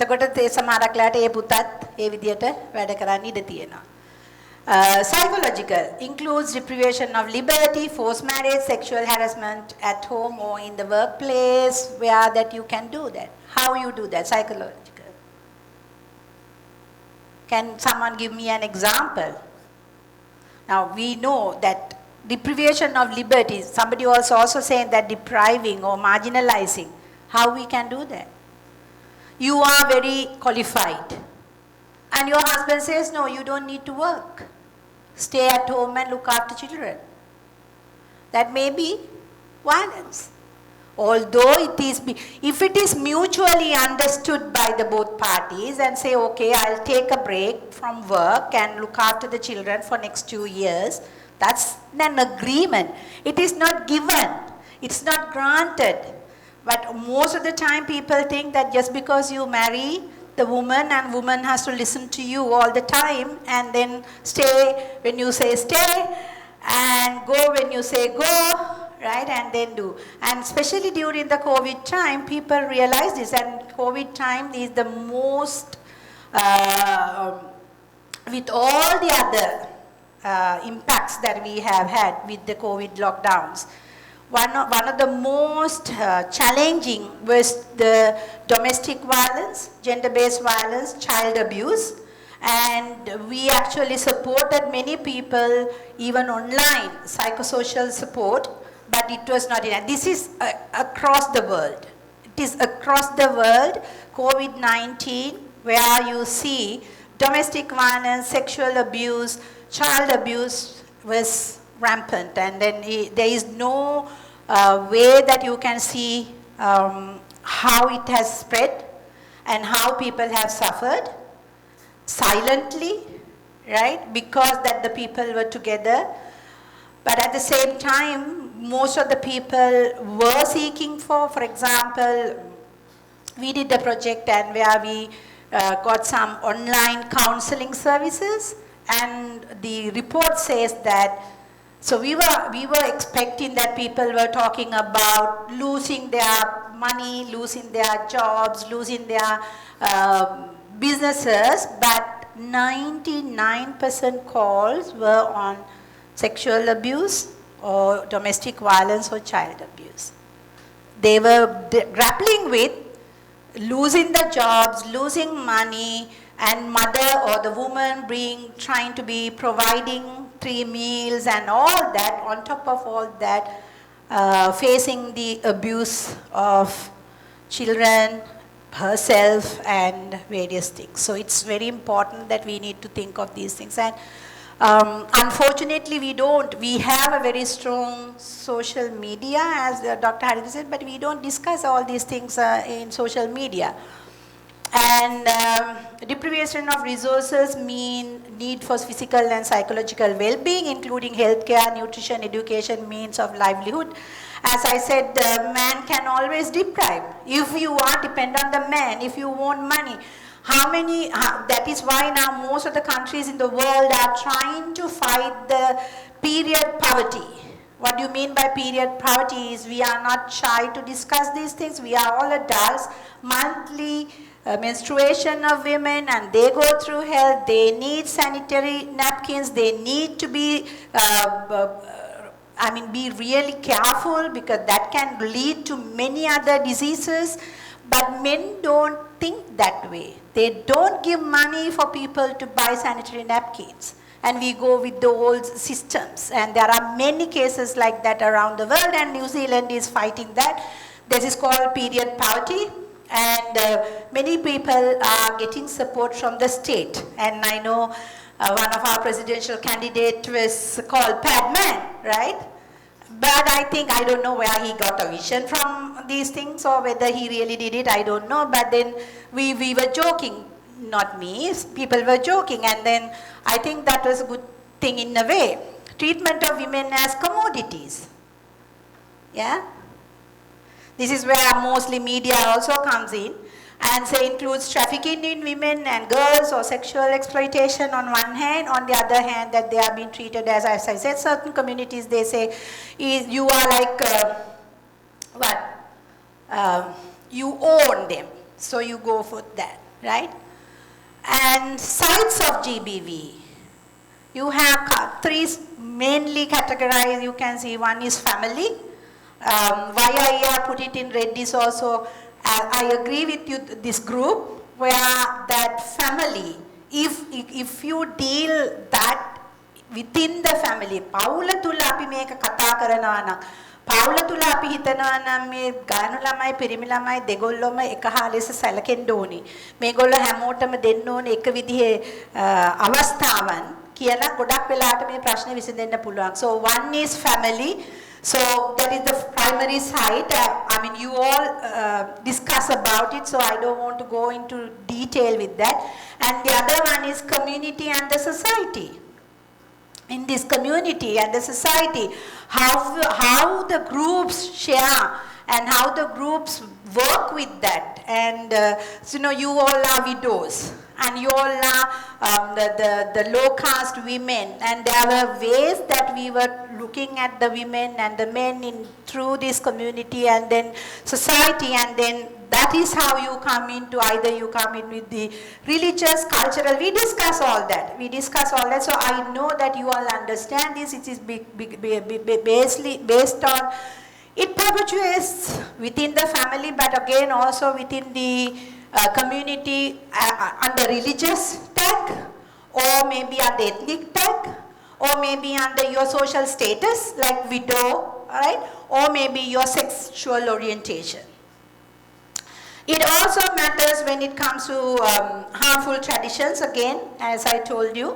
එතකොට සමහරක් ලාට ඒ පුතත් ඒ විදියට වැඩ කරන්න ඉඩ තියෙනවා. Psychological includes deprivation of liberty, forced marriage, sexual harassment at home or in the workplace, where that you can do that. How you do that? Psychological. Can someone give me an example? Now we know that deprivation of liberty, somebody also saying that depriving or marginalizing, how we can do that? You are very qualified and your husband says, no, you don't need to work. Stay at home and look after children. That may be violence. Although if it is mutually understood by the both parties and say, okay, I'll take a break from work and look after the children for next 2 years, that's an agreement. It is not given. It's not granted. But most of the time people think that just because you marry the woman and woman has to listen to you all the time and then stay when you say stay and go when you say go, right? And then do. And especially during the COVID time, people realize this, and COVID time is the most, with all the other impacts that we have had with the COVID lockdowns. One of the most challenging was the domestic violence, gender-based violence, child abuse. And we actually supported many people, even online, psychosocial support, but it was not enough. This is across the world. It is across the world, COVID-19, where you see domestic violence, sexual abuse, child abuse was rampant. And then there is no way that you can see how it has spread and how people have suffered silently, right? Because that the people were together. But at the same time, most of the people were seeking for example, we did a project and where we got some online counseling services, and the report says that, so we were expecting that people were talking about losing their money, losing their jobs, losing their businesses, but 99% calls were on sexual abuse or domestic violence or child abuse. They were grappling with losing the jobs, losing money, and mother or the woman trying to be providing 3 meals and all that, on top of all that, facing the abuse of children, herself, and various things. So it's very important that we need to think of these things. And unfortunately, we have a very strong social media, as Dr. Harris said, but we don't discuss all these things in social media. And deprivation of resources mean need for physical and psychological well-being, including healthcare, nutrition, education, means of livelihood. As I said, man can always deprive. If you are dependent on the man, if you want money, that is why now most of the countries in the world are trying to fight the period poverty. What do you mean by period poverty is we are not shy to discuss these things. We are all adults. Monthly menstruation of women, and they go through hell. They need sanitary napkins. They need to be be really careful, because that can lead to many other diseases. But men don't think that way. They don't give money for people to buy sanitary napkins. And we go with the old systems. And there are many cases like that around the world, and New Zealand is fighting that. This is called period poverty. And many people are getting support from the state. And I know one of our presidential candidates was called Padman, right? But I don't know where he got a vision from these things, or whether he really did it, I don't know. But then we were joking, not me, people were joking. And then I think that was a good thing in a way. Treatment of women as commodities. Yeah? This is where mostly media also comes in, and so includes trafficking in women and girls or sexual exploitation on one hand. On the other hand, that they are being treated as I said, certain communities, they say, you are like, you own them, so you go for that, right? And sites of GBV. You have 3 mainly categorized, you can see. One is family. Why I have put it in red is also, I agree with you, this group, where that family, if you deal that within the family, Paula tula api මේක කතා කරනවා නම්, Paula tula api හිතනවා නම් මේ ගානු ළමයි පිරිමි ළමයි දෙගොල්ලොම එක හා ලෙස සැලකෙන්න ඕනේ. මේගොල්ලෝ හැමෝටම දෙන්න ඕනේ එක විදිහේ අවස්ථාවන් කියලා ගොඩක් වෙලාවට මේ ප්‍රශ්නේ විසඳෙන්න පුළුවන්. So one is family. So that is the primary side. You all discuss about it, so I don't want to go into detail with that. And the other one is community and the society. In this community and the society, how the groups share and how the groups work with that. And so, you all are widows, and you all are the low caste women, and there were ways that we were looking at the women and the men through this community and then society, and then that is how you come into, either you come in with the religious, cultural, we discuss all that. So I know that you all understand this. It is based on, it perpetuates within the family, but again also within the community under religious tag, or maybe under ethnic tag, or maybe under your social status like widow, right? Or maybe your sexual orientation. It also matters when it comes to harmful traditions, again, as I told you,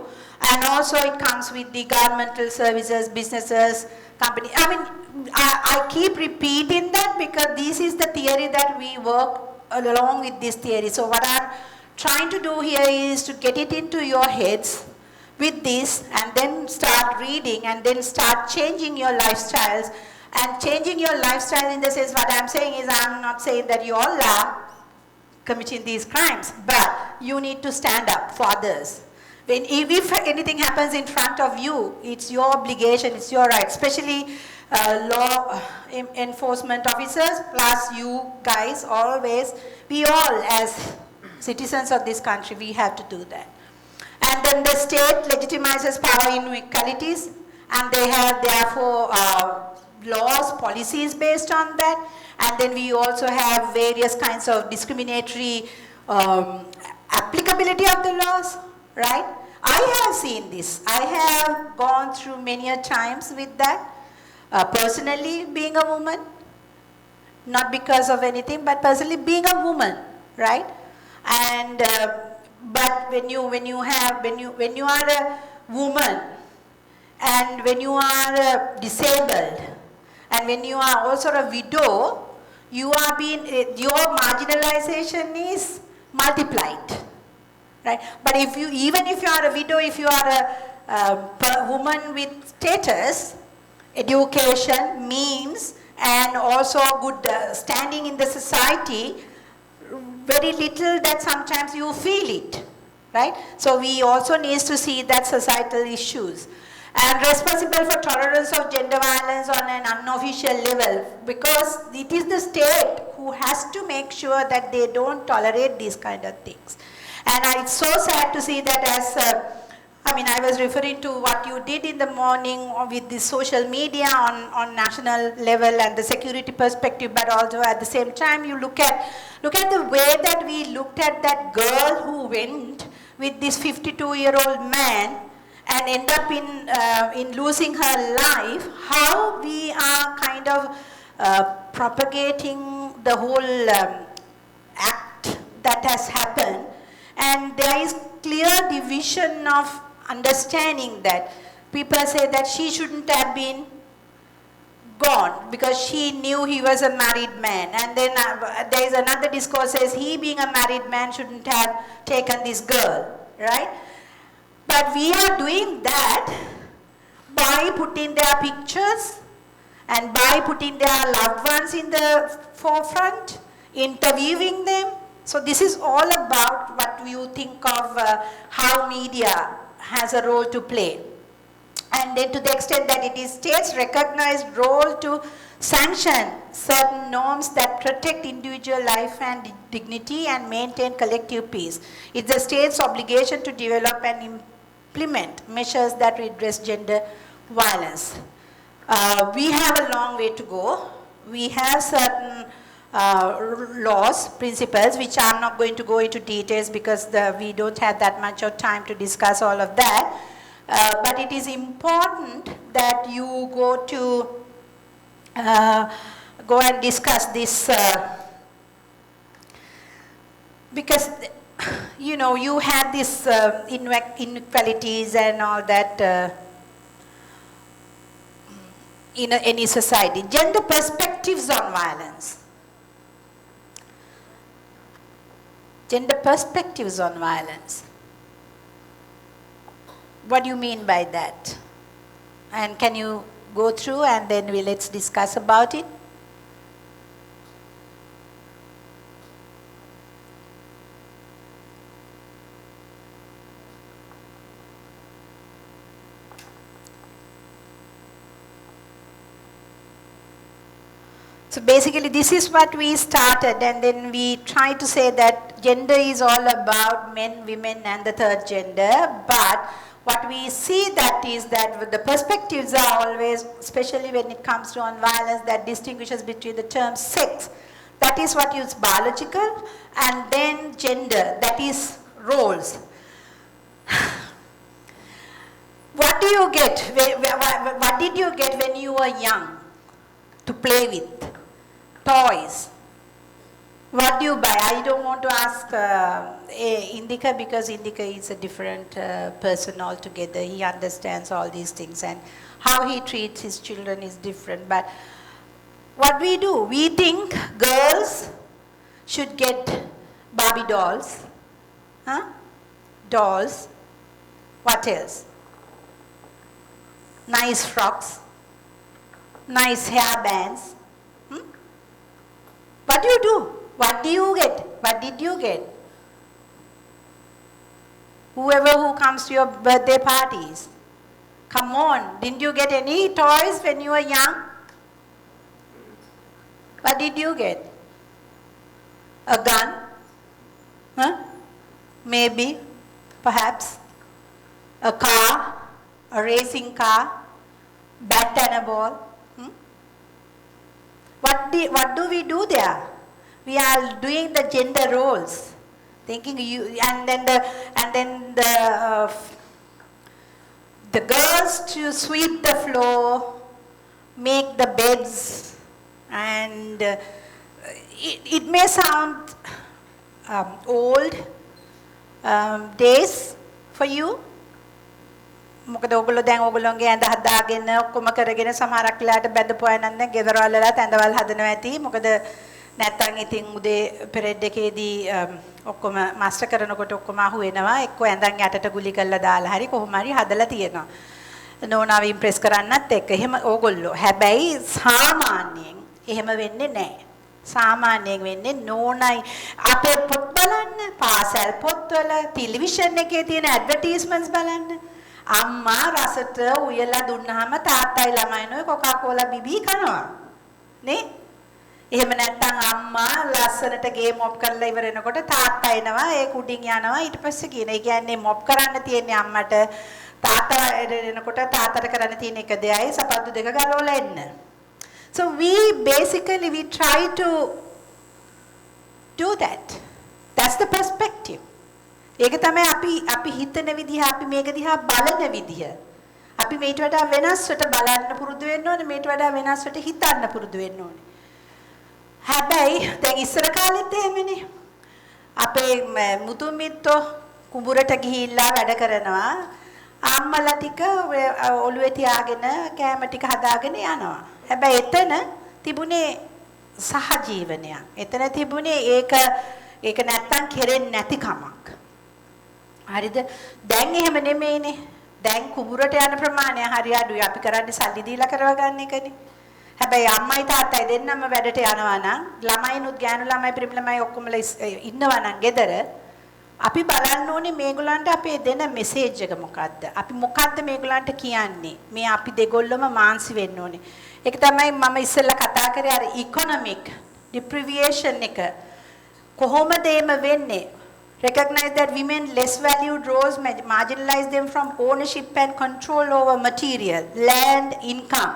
and also it comes with the governmental services, businesses, company. I mean, I keep repeating that because this is the theory that we work along with this theory. So what I'm trying to do here is to get it into your heads with this, and then start reading, and then start changing your lifestyles. And changing your lifestyle in the sense, what I'm saying is, I'm not saying that you all are committing these crimes, but you need to stand up for others. If anything happens in front of you, it's your obligation, it's your right, especially law enforcement officers, plus you guys always, we all as citizens of this country, we have to do that. And then the state legitimizes power inequalities, and they have therefore laws, policies based on that. And then we also have various kinds of discriminatory applicability of the laws, right? I have seen this. I have gone through many a times with that. Personally, being a woman, not because of anything, but personally being a woman, right? And but when you are a woman, and when you are disabled, and when you are also a widow, your marginalization is multiplied, right? But even if you are a widow, if you are a woman with status, education, means, and also good standing in the society, very little that sometimes you feel it, right? So we also need to see that societal issues. And responsible for tolerance of gender violence on an unofficial level, because it is the state who has to make sure that they don't tolerate these kind of things. And it's so sad to see that as, I was referring to what you did in the morning with the social media on national level and the security perspective, but also at the same time you look at the way that we looked at that girl who went with this 52-year-old man and end up in losing her life, how we are kind of propagating the whole act that has happened. And there is clear division of understanding that people say that she shouldn't have been gone because she knew he was a married man. And then there is another discourse says he being a married man shouldn't have taken this girl, right? But we are doing that by putting their pictures and by putting their loved ones in the forefront, interviewing them. So this is all about what you think of how media has a role to play. And then to the extent that it is states' recognized role to sanction certain norms that protect individual life and dignity and maintain collective peace. It's the state's obligation to develop and implement measures that redress gender violence. We have a long way to go. We have certain laws, principles, which I'm not going to go into details because we don't have that much of time to discuss all of that. But it is important that you go and discuss this because you have this inequalities and all that in any society. Gender perspectives on violence. Gender perspectives on violence. What do you mean by that? And can you go through and then let's discuss about it? So basically this is what we started, and then we try to say that gender is all about men, women and the third gender, but what we see that is that the perspectives are always, especially when it comes to violence, that distinguishes between the term sex, that is what is biological, and then gender, that is roles. What do you get? What did you get when you were young to play with? Toys. What do you buy? I don't want to ask Indika, because Indika is a different person altogether. He understands all these things, and how he treats his children is different. But what we do, we think girls should get Barbie dolls. Huh? Dolls. What else? Nice frocks. Nice hair bands. What do you do? What do you get? What did you get? Whoever who comes to your birthday parties, come on, didn't you get any toys when you were young? What did you get? A gun? Huh? Maybe, perhaps. A car, a racing car, bat and a ball. What do we do there? We are doing the gender roles, thinking you, and then the girls to sweep the floor, make the beds, and it may sound old days for you. මොකද ඔයගොල්ලෝ දැන් ඔයගොල්ලෝගේ ඇඳ හදාගෙන ඔක්කොම කරගෙන සමහරක් වෙලාවට බැඳපු අය නම් දැන් ගෙදරවල වලත් ඇඳවල් හදනවා ඇති. මොකද නැත්තම් ඉතින් උදේ පෙරෙඩ් එකේදී ඔක්කොම මාස්ටර් කරනකොට ඔක්කොම අහු වෙනවා. එක්ක ඇඳන් යටට ගුලි කරලා දාලා හරි කොහොම හරි හදලා තියෙනවා. නෝනාව ඉම්ප්‍රෙස් කරන්නත් එක්ක. එහෙම ඕගොල්ලෝ. හැබැයි සාමාන්‍යයෙන් එහෙම වෙන්නේ නැහැ. සාමාන්‍යයෙන් වෙන්නේ නෝනයි අපේ පොත් බලන්න, පාසල් පොත්වල, ටෙලිවිෂන් එකේ තියෙන ඇඩ්වර්ටයිස්මන්ට්ස් බලන්න. අම්මා රසට උයලා දුන්නාම තාත්තයි ළමයිනෝයි කොකාකෝලා බිබී කනවා නේ. එහෙම නැත්නම් අම්මා ලස්සනට ගේ මොප් කරලා ඉවර වෙනකොට තාත්තා එනවා, ඒ කුඩින් යනවා, ඊට පස්සේ කියන. ඒ කියන්නේ මොප් කරන්න තියෙන්නේ අම්මට, තාත්තා එනකොට තාත්තට කරන්න තියෙන එක දෙයයි සපත්තු දෙක ගලවලා එන්න. So we try to do that. That's the perspective. ඒක තමයි අපි හිතන විදිහ, අපි මේක දිහා බලන විදිහ. අපි මේට වඩා වෙනස්වට බලන්න පුරුදු වෙන්න ඕනේ, මේට වඩා වෙනස්වට හිතන්න පුරුදු වෙන්න ඕනේ. හැබැයි දැන් ඉස්සර කාලෙත් එහෙමනේ. අපේ මුතුමිත්තෝ කුඹුරට ගිහිල්ලා වැඩ කරනවා. අම්මලා ටික ඔළුවේ තියාගෙන කෑම ටික හදාගෙන යනවා. හැබැයි එතන තිබුණේ සහජීවනයක්. එතන තිබුණේ ඒක නැත්තම් කෙරෙන්නේ නැති කමක්. හරිද? දැන් එහෙම නෙමෙයිනේ. දැන් කුඹුරට යන ප්‍රමාණය හරි අඩුයි. අපි කරන්නේ සල්ලි දීලා කරව ගන්න එකනේ. හැබැයි අම්මයි තාත්තයි දෙන්නම වැඩට යනවා නම්, ළමයිනුත් ගෑනු ළමයි පිරිමි ළමයි ඔක්කොම ඉන්නවා නම් ගෙදර, අපි බලන්න ඕනේ මේගොල්ලන්ට අපේ දෙන මෙසේජ් එක මොකද්ද? අපි මොකද්ද මේගොල්ලන්ට කියන්නේ? මේ අපි දෙගොල්ලම මාන්සි වෙන්න ඕනේ. ඒක තමයි මම ඉස්සෙල්ලා කතා කරේ අර ඉකොනොමික් deprivation එක. කොහොමද එහෙම වෙන්නේ? Recognize that women less valued roles marginalize them from ownership and control over material, land, income,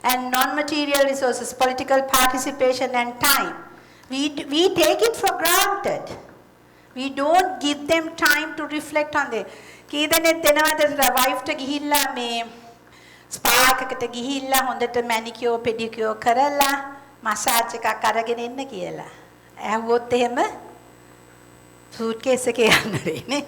and non-material resources, political participation and time. We take it for granted. We don't give them time to reflect on it. කීදෙනෙක් දෙනවද වයිෆ්ට ගිහිල්ලා මේ ස්පා එකකට ගිහිල්ලා හොඳට මැනිකියෝ පෙඩිකියෝ කරලා massage එකක් අරගෙන එන්න කියලා. ඇහුවොත් එහෙම සූට්කේස් එකේ යන්න වෙන්නේ.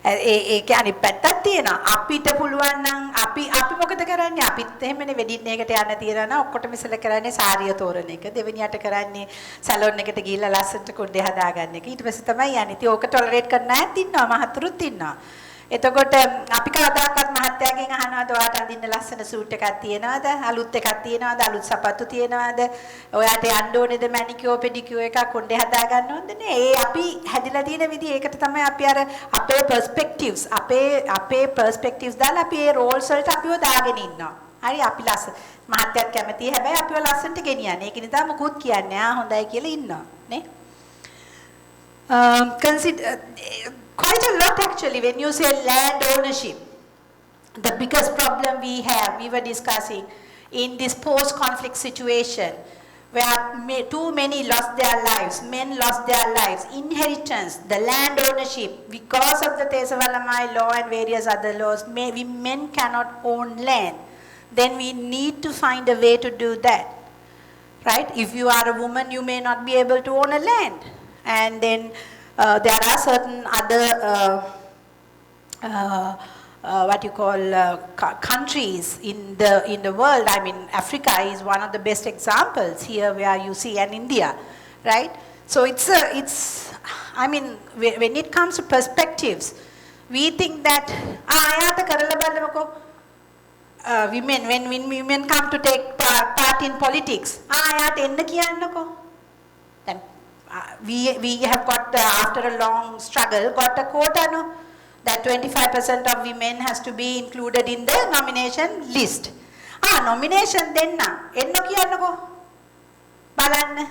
ඒක අනිත් පැත්තක් තියෙනවා. අපිට පුළුවන් නම් අපි මොකද කරන්නේ? අපිත් එහෙමනේ වෙඩින් එකකට යන්න තියනවා නම් ඔක්කොටම ඉස්සෙල්ලා කරන්නේ සාරිය තෝරන එක. දෙවෙනියට කරන්නේ සැලොන් එකට ගිහිල්ලා ලස්සනට කොණ්ඩේ හදාගන්න එක. ඊට පස්සේ තමයි යන්නේ. ඉතින් ඕක ටොලරේට් කරන්න නැත් ඉන්නවා, මහතුරුත් ඉන්නවා. එතකොට අපි කවදාකවත් මහත්තයාගෙන් අහනවාද ඔයාට අඳින්න ලස්සන සූට් එකක් තියෙනවද? අලුත් එකක් තියෙනවද? අලුත් සපත්තු තියෙනවද? ඔයාට යන්න ඕනේද මැනිකියෝ පෙඩිකියෝ එකක් කොණ්ඩේ හදා ගන්න ඕනද නේ? ඒ අපි හැදිලා තියෙන විදිහ ඒකට තමයි අපි අර අපේ පර්ස්පෙක්ටිව්ස් දාලා අපි ඒ රෝල්ස් වලට අපිව දාගෙන ඉන්නවා. හරි අපි ලස්ස මහත්යත් කැමතියි හැබැයි අපිව ලස්සනට ගෙනියන්නේ. ඒක නිසා මොකුත් කියන්නේ හොඳයි කියලා ඉන්නවා නේ. Consider quite a lot actually when you say land ownership. The biggest problem we were discussing in this post-conflict situation where too many lost their lives, men lost their lives, inheritance, the land ownership, because of the Tesawalamai law and various other laws, men cannot own land. Then we need to find a way to do that, right? If you are a woman, you may not be able to own a land. And then there are certain other countries in the world. I mean, Africa is one of the best examples here, where you see, and India, right? So I mean, when it comes to perspectives, we think that women, when women come to take part in politics, we have got after a long struggle got a quota, no? That 25% of women has to be included in the nomination list. Nomination denna enno kiyannako balanna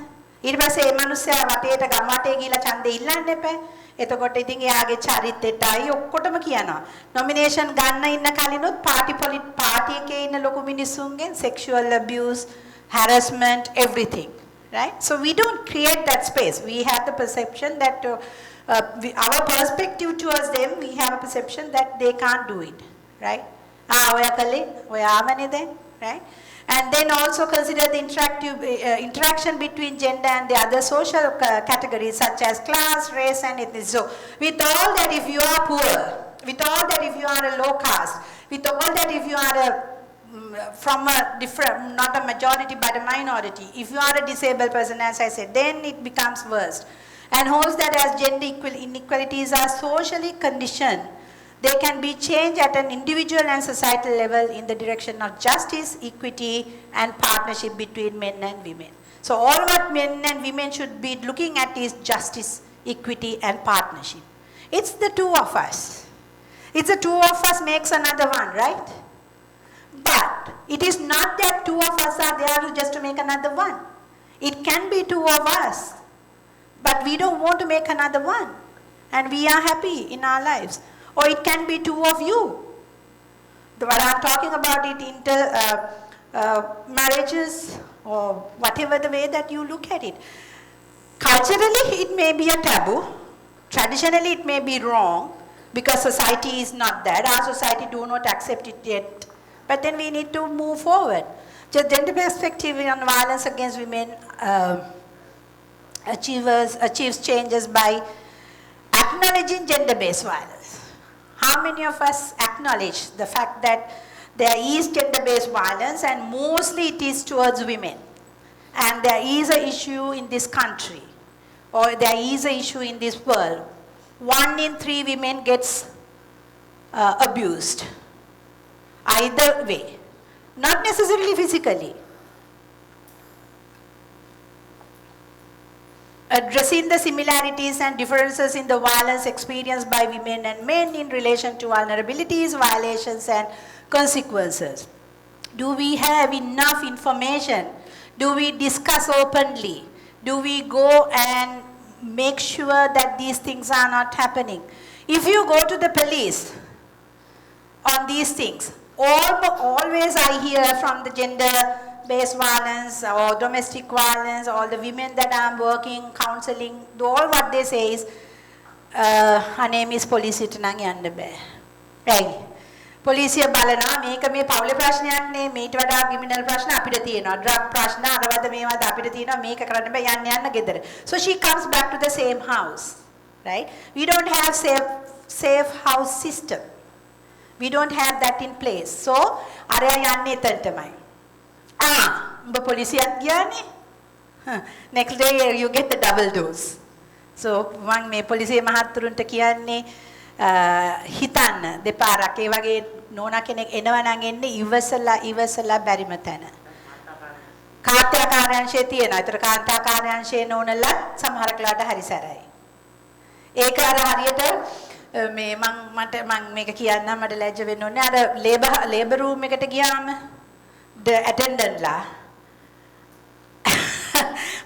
ඊට පස්සේ මේ මිනිස්සයා වටේට ගම් වටේ ගිහිලා ඡන්දෙ ඉල්ලන්න එපා. එතකොට ඉතින් එයාගේ චරිතෙටයි ඔක්කොටම කියනවා. නොමිනේෂන් ගන්න ඉන්න කලිනුත් පාටි එකේ ඉන්න ලොකු මිනිස්සුන්ගෙන් sexual abuse, harassment, everything, right? So we don't create that space. We have the perception that our perspective towards them, we have a perception that they can't do it, right? Right? And then also consider the interaction between gender and the other social categories such as class, race and ethnicity. So with all that, if you are poor, with all that, if you are a low caste, with all that, if you are from a different, not a majority but a minority, if you are a disabled person, as I said, then it becomes worse. And holds that as gender inequalities are socially conditioned, they can be changed at an individual and societal level in the direction of justice, equity, and partnership between men and women. So all what men and women should be looking at is justice, equity, and partnership. It's the two of us. It's the two of us makes another one, right? But it is not that two of us are there just to make another one. It can be two of us, but we don't want to make another one. And we are happy in our lives. Or it can be two of you. What I'm talking about it marriages or whatever the way that you look at it. Culturally, it may be a taboo. Traditionally, it may be wrong because society is not that. Our society do not accept it yet. But then we need to move forward. Just gender perspective on violence against women achieves changes by acknowledging gender-based violence. How many of us acknowledge the fact that there is gender-based violence and mostly it is towards women? And there is an issue in this country or there is an issue in this world. 1 in 3 women gets abused. Either way. Not necessarily physically. Addressing the similarities and differences in the violence experienced by women and men in relation to vulnerabilities, violations, and consequences. Do we have enough information? Do we discuss openly? Do we go and make sure that these things are not happening? If you go to the police on these things, always I hear from the gender-based violence or domestic violence, all the women that I'm working, counseling, all what they say is, her name is police nang yanna bෑ. Right? පොලිසිය බලනවා මේක මේ පවුලේ ප්‍රශ්නයක් නේ මේට වඩා criminal ප්‍රශ්න අපිට තියෙනවා ඩ්‍රග් ප්‍රශ්න අරවද මේවද අපිට තියෙනවා මේක කරන්න බෑ යන්න ගෙදර. So she comes back to the same house, right? We don't have safe house system. We don't have that in place. So අරයා යන්නේ එතනටමයි. උඹ පොලිසියක් ගියානේ. Next day you get the double dose. So මම මේ පොලිසිය මහත්තුරුන්ට කියන්නේ හිතන්න දෙපාරක් ඒ වගේ නෝනා කෙනෙක් එනවා නම් එන්නේ ඉවසලා බැරිම තැන. කාන්තා කාර්යාංශය තියෙනවා. ඒතර කාන්තා කාර්යාංශයේ නෝනලා සමහර කලාට හරි සැරයි. ඒක අර හරියට මේ මම මේක කියන්න මට ලැජ්ජ වෙන්න ඕනේ. අර ලේබර් රූම් එකට ගියාම the attendant la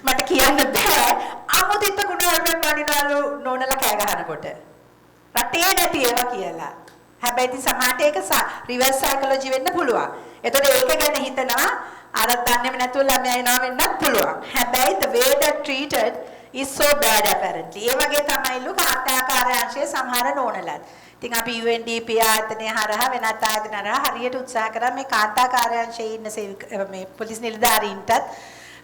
මට කියන්න බෑ අමුතිත ගුණවර්ධන වඩිනාලු නෝනලා කෑ ගහනකොට රටේ නැති ඒවා කියලා. හැබැයි ඉතින් සමහරට ඒක රිවර්ස් සයිකොලොජි වෙන්න පුළුවන්. එතකොට ඒක ගැන හිතනවා අර දන්නේම නැතුව ළමයා එනවා වෙන්නත් පුළුවන්. හැබැයි the way that treated is so bad apparently. ඒ වගේ තමයිලු කාර්යාකාරයන්ගේ සමහර නෝනලත්. ඉතින් අපි UNDP ආයතනය හරහා වෙනත් ආයතන හරහා හරියට උත්සාහ කරා මේ කාන්තා කාර්යාංශයේ ඉන්න මේ පොලිස් නිලධාරීන්ටත්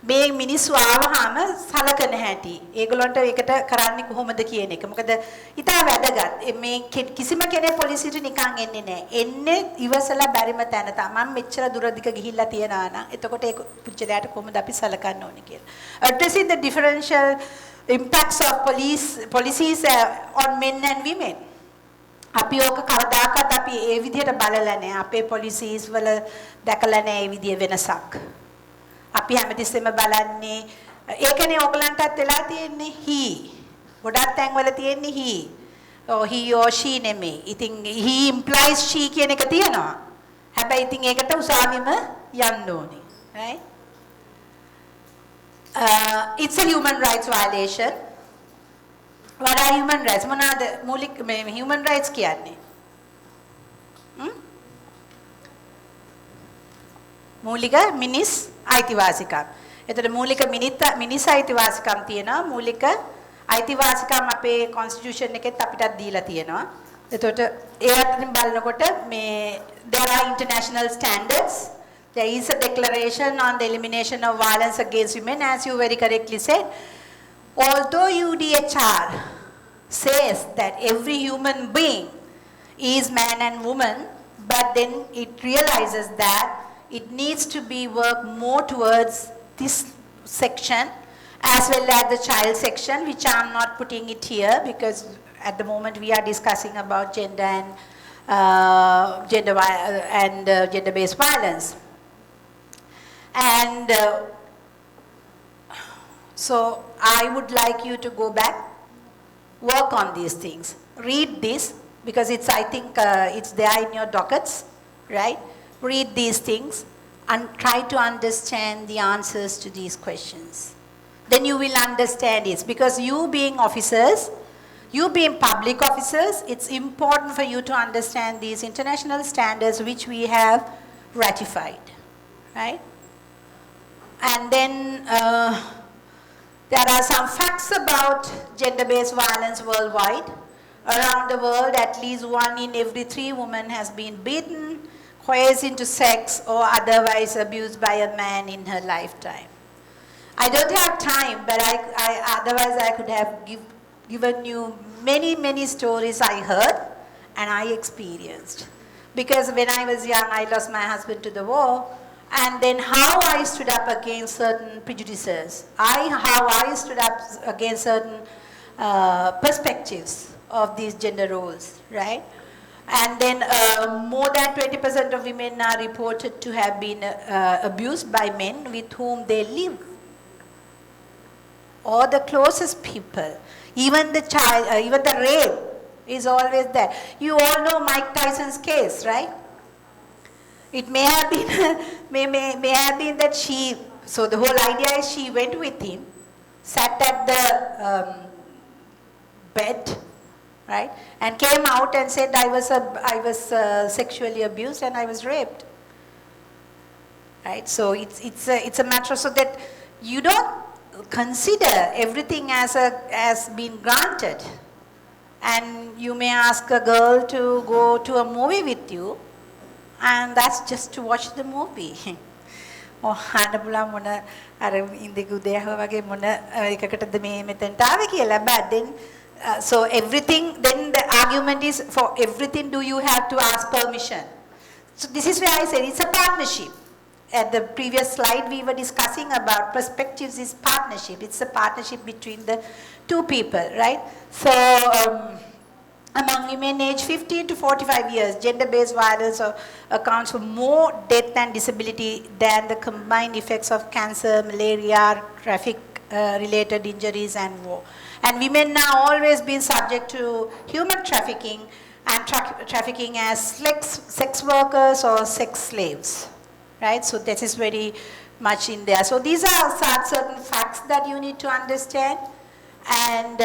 මේ මිනිස්සු ආවහම සලකන හැටි. ඒගොල්ලන්ට ඒකට කරන්නේ කොහොමද කියන එක. මොකද ඉතා වැදගත්. මේ කිසිම කෙනෙක් පොලිසියට නිකන් එන්නේ නැහැ. එන්නේ ඉවසලා බැරිම තැන තමයි. මම මෙච්චර දුර දිග ගිහිල්ලා තියනවා නම් එතකොට ඒ පුච්චලයට කොහොමද අපි සලකන්න ඕනේ කියලා. Addressing the differential impacts of policies on men and women. අපි ඕක කවදාකවත් අපි ඒ විදිහට බලලා නැහැ. අපේ policies වල දැකලා නැහැ ඒ විදිහ වෙනසක්. අපි හැමතිස්සෙම බලන්නේ ඒකනේ ඕගලන්ටත් වෙලා තියෙන්නේ he. ගොඩක් තැන්වල තියෙන්නේ he. he or she නෙමෙයි. ඉතින් he implies she කියන එක තියෙනවා. හැබැයි ඉතින් ඒකට උසාවියම යන්න ඕනේ. right? It's a human rights violation. What are human rights? මොනවාද මූලික human rights කියන්නේ? මූලික මිනිස් අයිතිවාසිකම්. එතකොට මූලික මිනිස් අයිතිවාසිකම් තියෙනවා. මූලික අයිතිවාසිකම් අපේ constitution එකෙත් අපිටත් දීලා තියෙනවා. එතකොට ඒ අතරින් බලනකොට මේ there are international standards. There is a declaration on the elimination of violence against women, as you very correctly said. Although UDHR says that every human being is man and woman, but then it realizes that it needs to be worked more towards this section as well as the child section, which I'm not putting it here because at the moment we are discussing about gender and gender-based violence. And so I would like you to go back, work on these things, read this because it's I think it's there in your dockets, right? Read these things and try to understand the answers to these questions. Then you will understand it because you being officers, you being public officers, it's important for you to understand these international standards which we have ratified, right? And then there are some facts about gender-based violence worldwide. Around the world, at least 1 in every 3 women has been beaten, coerced into sex, or otherwise abused by a man in her lifetime. I don't have time, but otherwise I could have given you many stories I heard and I experienced. Because when I was young, I lost my husband to the war. And then how I stood up against certain prejudices. How I stood up against certain perspectives of these gender roles, right? And then more than 20% of women are reported to have been abused by men with whom they live. Or the closest people. Even the child, even the rape is always there. You all know Mike Tyson's case, right? It may have been, may have been that so the whole idea is she went with him, sat at the bed, right, and came out and said, I was sexually abused and I was raped, right? So it's a matter so that you don't consider everything as being granted, and you may ask a girl to go to a movie with you. And that's just to watch the movie. Oh, Hanabula Mona, in the good day, however, Mona, Kakata me metentave කියලා. But then, so everything, then the argument is for everything, do you have to ask permission? So this is where I said it's a partnership. At the previous slide, we were discussing about perspectives is partnership. It's a partnership between the 2 people, right? So, among women aged 15 to 45 years, gender-based violence accounts for more death and disability than the combined effects of cancer, malaria, traffic-related injuries and war. And women are always been subject to human trafficking and trafficking as sex workers or sex slaves, right? So this is very much in there. So these are certain facts that you need to understand. And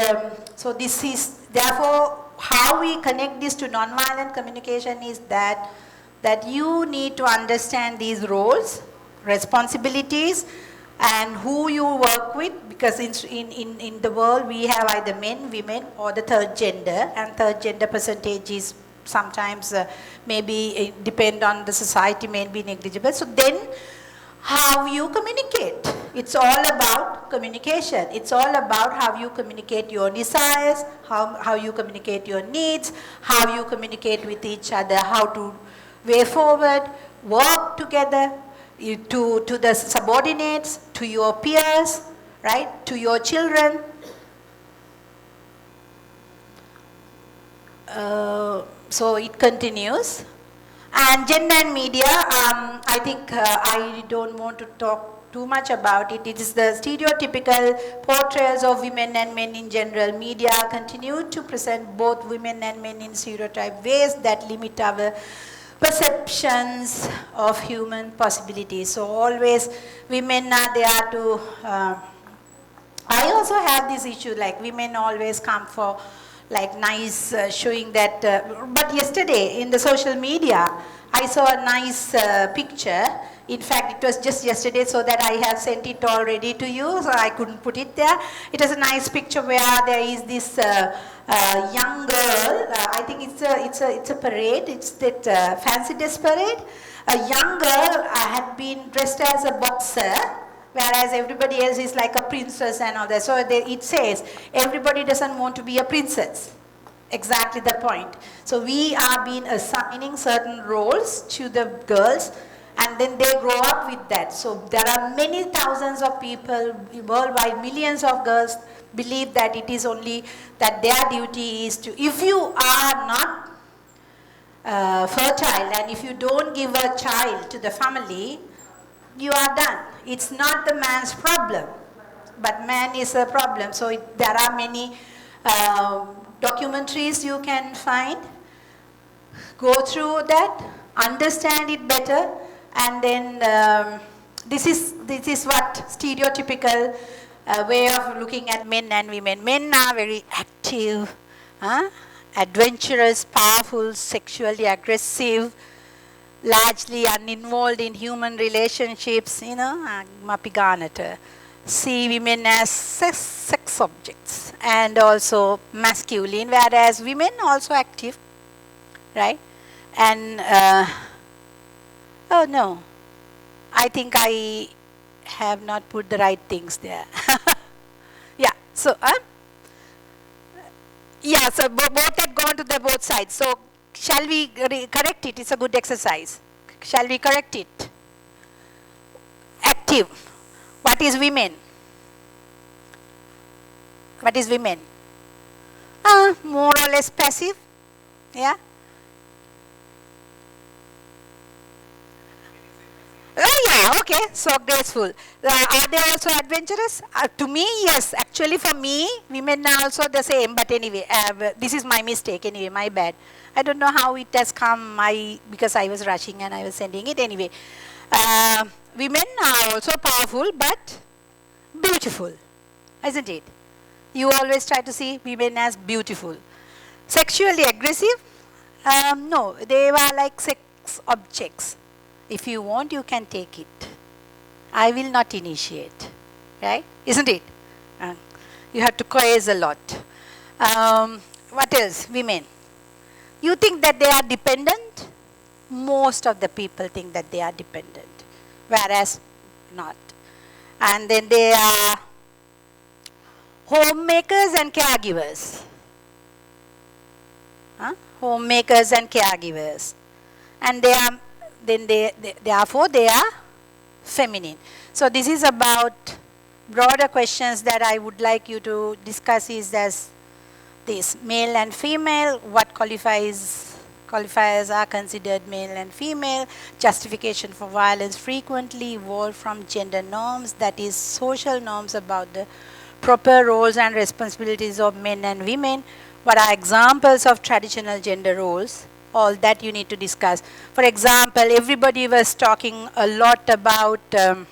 so this is, therefore, how we connect this to nonviolent communication is that you need to understand these roles, responsibilities, and who you work with, because in the world we have either men, women, or the third gender, and third gender percentage is sometimes maybe depend on the society, may be negligible. So then how you communicate. It's all about communication. It's all about how you communicate your desires, how you communicate your needs, how you communicate with each other, how to way forward, work together, to the subordinates, to your peers, right, to your children. So it continues. And gender and media, I think I don't want to talk too much about it. It is the stereotypical portrayals of women and men in general. Media continue to present both women and men in stereotyped ways that limit our perceptions of human possibilities. So always women are there to, I also have this issue, like women always come for like nice showing that, but yesterday in the social media, I saw a nice picture. In fact, it was just yesterday, so that I have sent it already to you, so I couldn't put it there. It was a nice picture where there is this young girl. I think it's a parade. It's that fancy dress parade. A young girl had been dressed as a boxer, whereas everybody else is like a princess and all that. So it says everybody doesn't want to be a princess. Exactly the point. So we are being assigning certain roles to the girls, and then they grow up with that. So there are many thousands of people worldwide, millions of girls believe that it is only that their duty is to, if you are not fertile and if you don't give a child to the family, you are done. It's not the man's problem, but man is a problem. So there are many documentaries you can find. Go through that, understand it better, and then this is what stereotypical way of looking at men and women. Men are very active, adventurous, powerful, sexually aggressive, largely uninvolved in human relationships, mapiganata. See women as sex objects and also masculine, whereas women also active, right? And oh no, I think I have not put the right things there. Yeah, so yeah, so both had gone to the both sides. So shall we correct it? It's a good exercise. Shall we correct it? Active. What is women? What is women? More or less passive. Yeah. Yeah, okay, so graceful. Are they also adventurous? To me, yes. Actually, for me, women are also the same. But anyway, this is my mistake. Anyway, my bad. I don't know how it has come. Because I was rushing and I was sending it. Anyway, women are also powerful, but beautiful, isn't it? You always try to see women as beautiful. Sexually aggressive? No, they were like sex objects. If you want, you can take it. I will not initiate, right? Isn't it? You have to coerce a lot. What else? Women. You think that they are dependent? Most of the people think that they are dependent, whereas not. And then they are homemakers and caregivers. Homemakers and caregivers. And they are, then therefore they are feminine. So this is about broader questions that I would like you to discuss is as this: male and female, what qualifiers are considered male and female, justification for violence frequently evolve from gender norms, that is social norms about the proper roles and responsibilities of men and women. What are examples of traditional gender roles? all that you need to discuss. For example, everybody was talking a lot about um,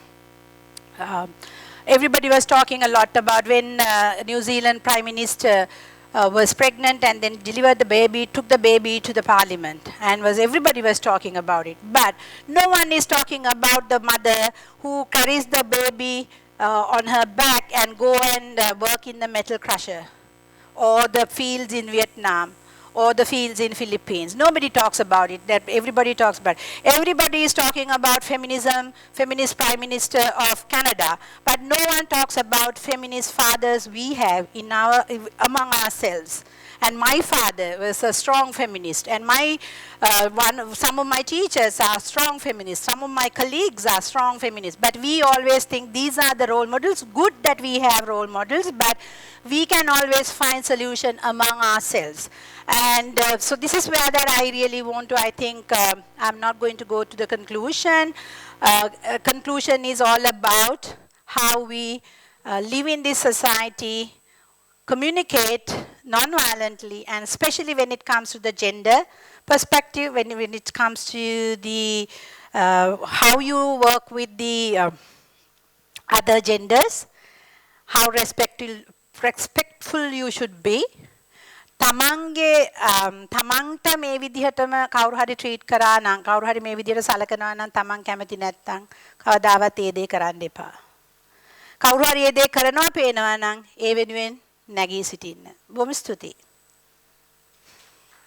everybody was talking a lot about when New Zealand Prime Minister was pregnant and then delivered the baby, took the baby to the parliament, and everybody was talking about it. But no one is talking about the mother who carries the baby on her back and go and work in the metal crusher, or the fields in Vietnam, or the fields in Philippines. Nobody talks about it. That everybody talks about. Everybody is talking about feminism, feminist prime minister of Canada, but no one talks about feminist fathers we have in among ourselves. And my father was a strong feminist, and some of my teachers are strong feminists, some of my colleagues are strong feminists, but we always think these are the role models. Good that we have role models, but we can always find solution among ourselves. And so this is where that I really want to, I think, I'm not going to go to the conclusion. Conclusion is all about how we live in this society, communicate non-violently, and especially when it comes to the gender perspective, when it comes to the how you work with the other genders, how respectful you should be. තමන්ගේ තමන්ට මේ විදිහටම කවුරු හරි treat කරා නම් කවුරු හරි මේ විදිහට සලකනවා නම් තමන් කැමති නැත්නම් කවදාවත් ඒ දේ කරන්න එපා. කවුරු හරි ඒ දේ කරනවා පේනවා නම් ඒ වෙනුවෙන් නැගී සිටින්න. බොහොම ස්තුතියි.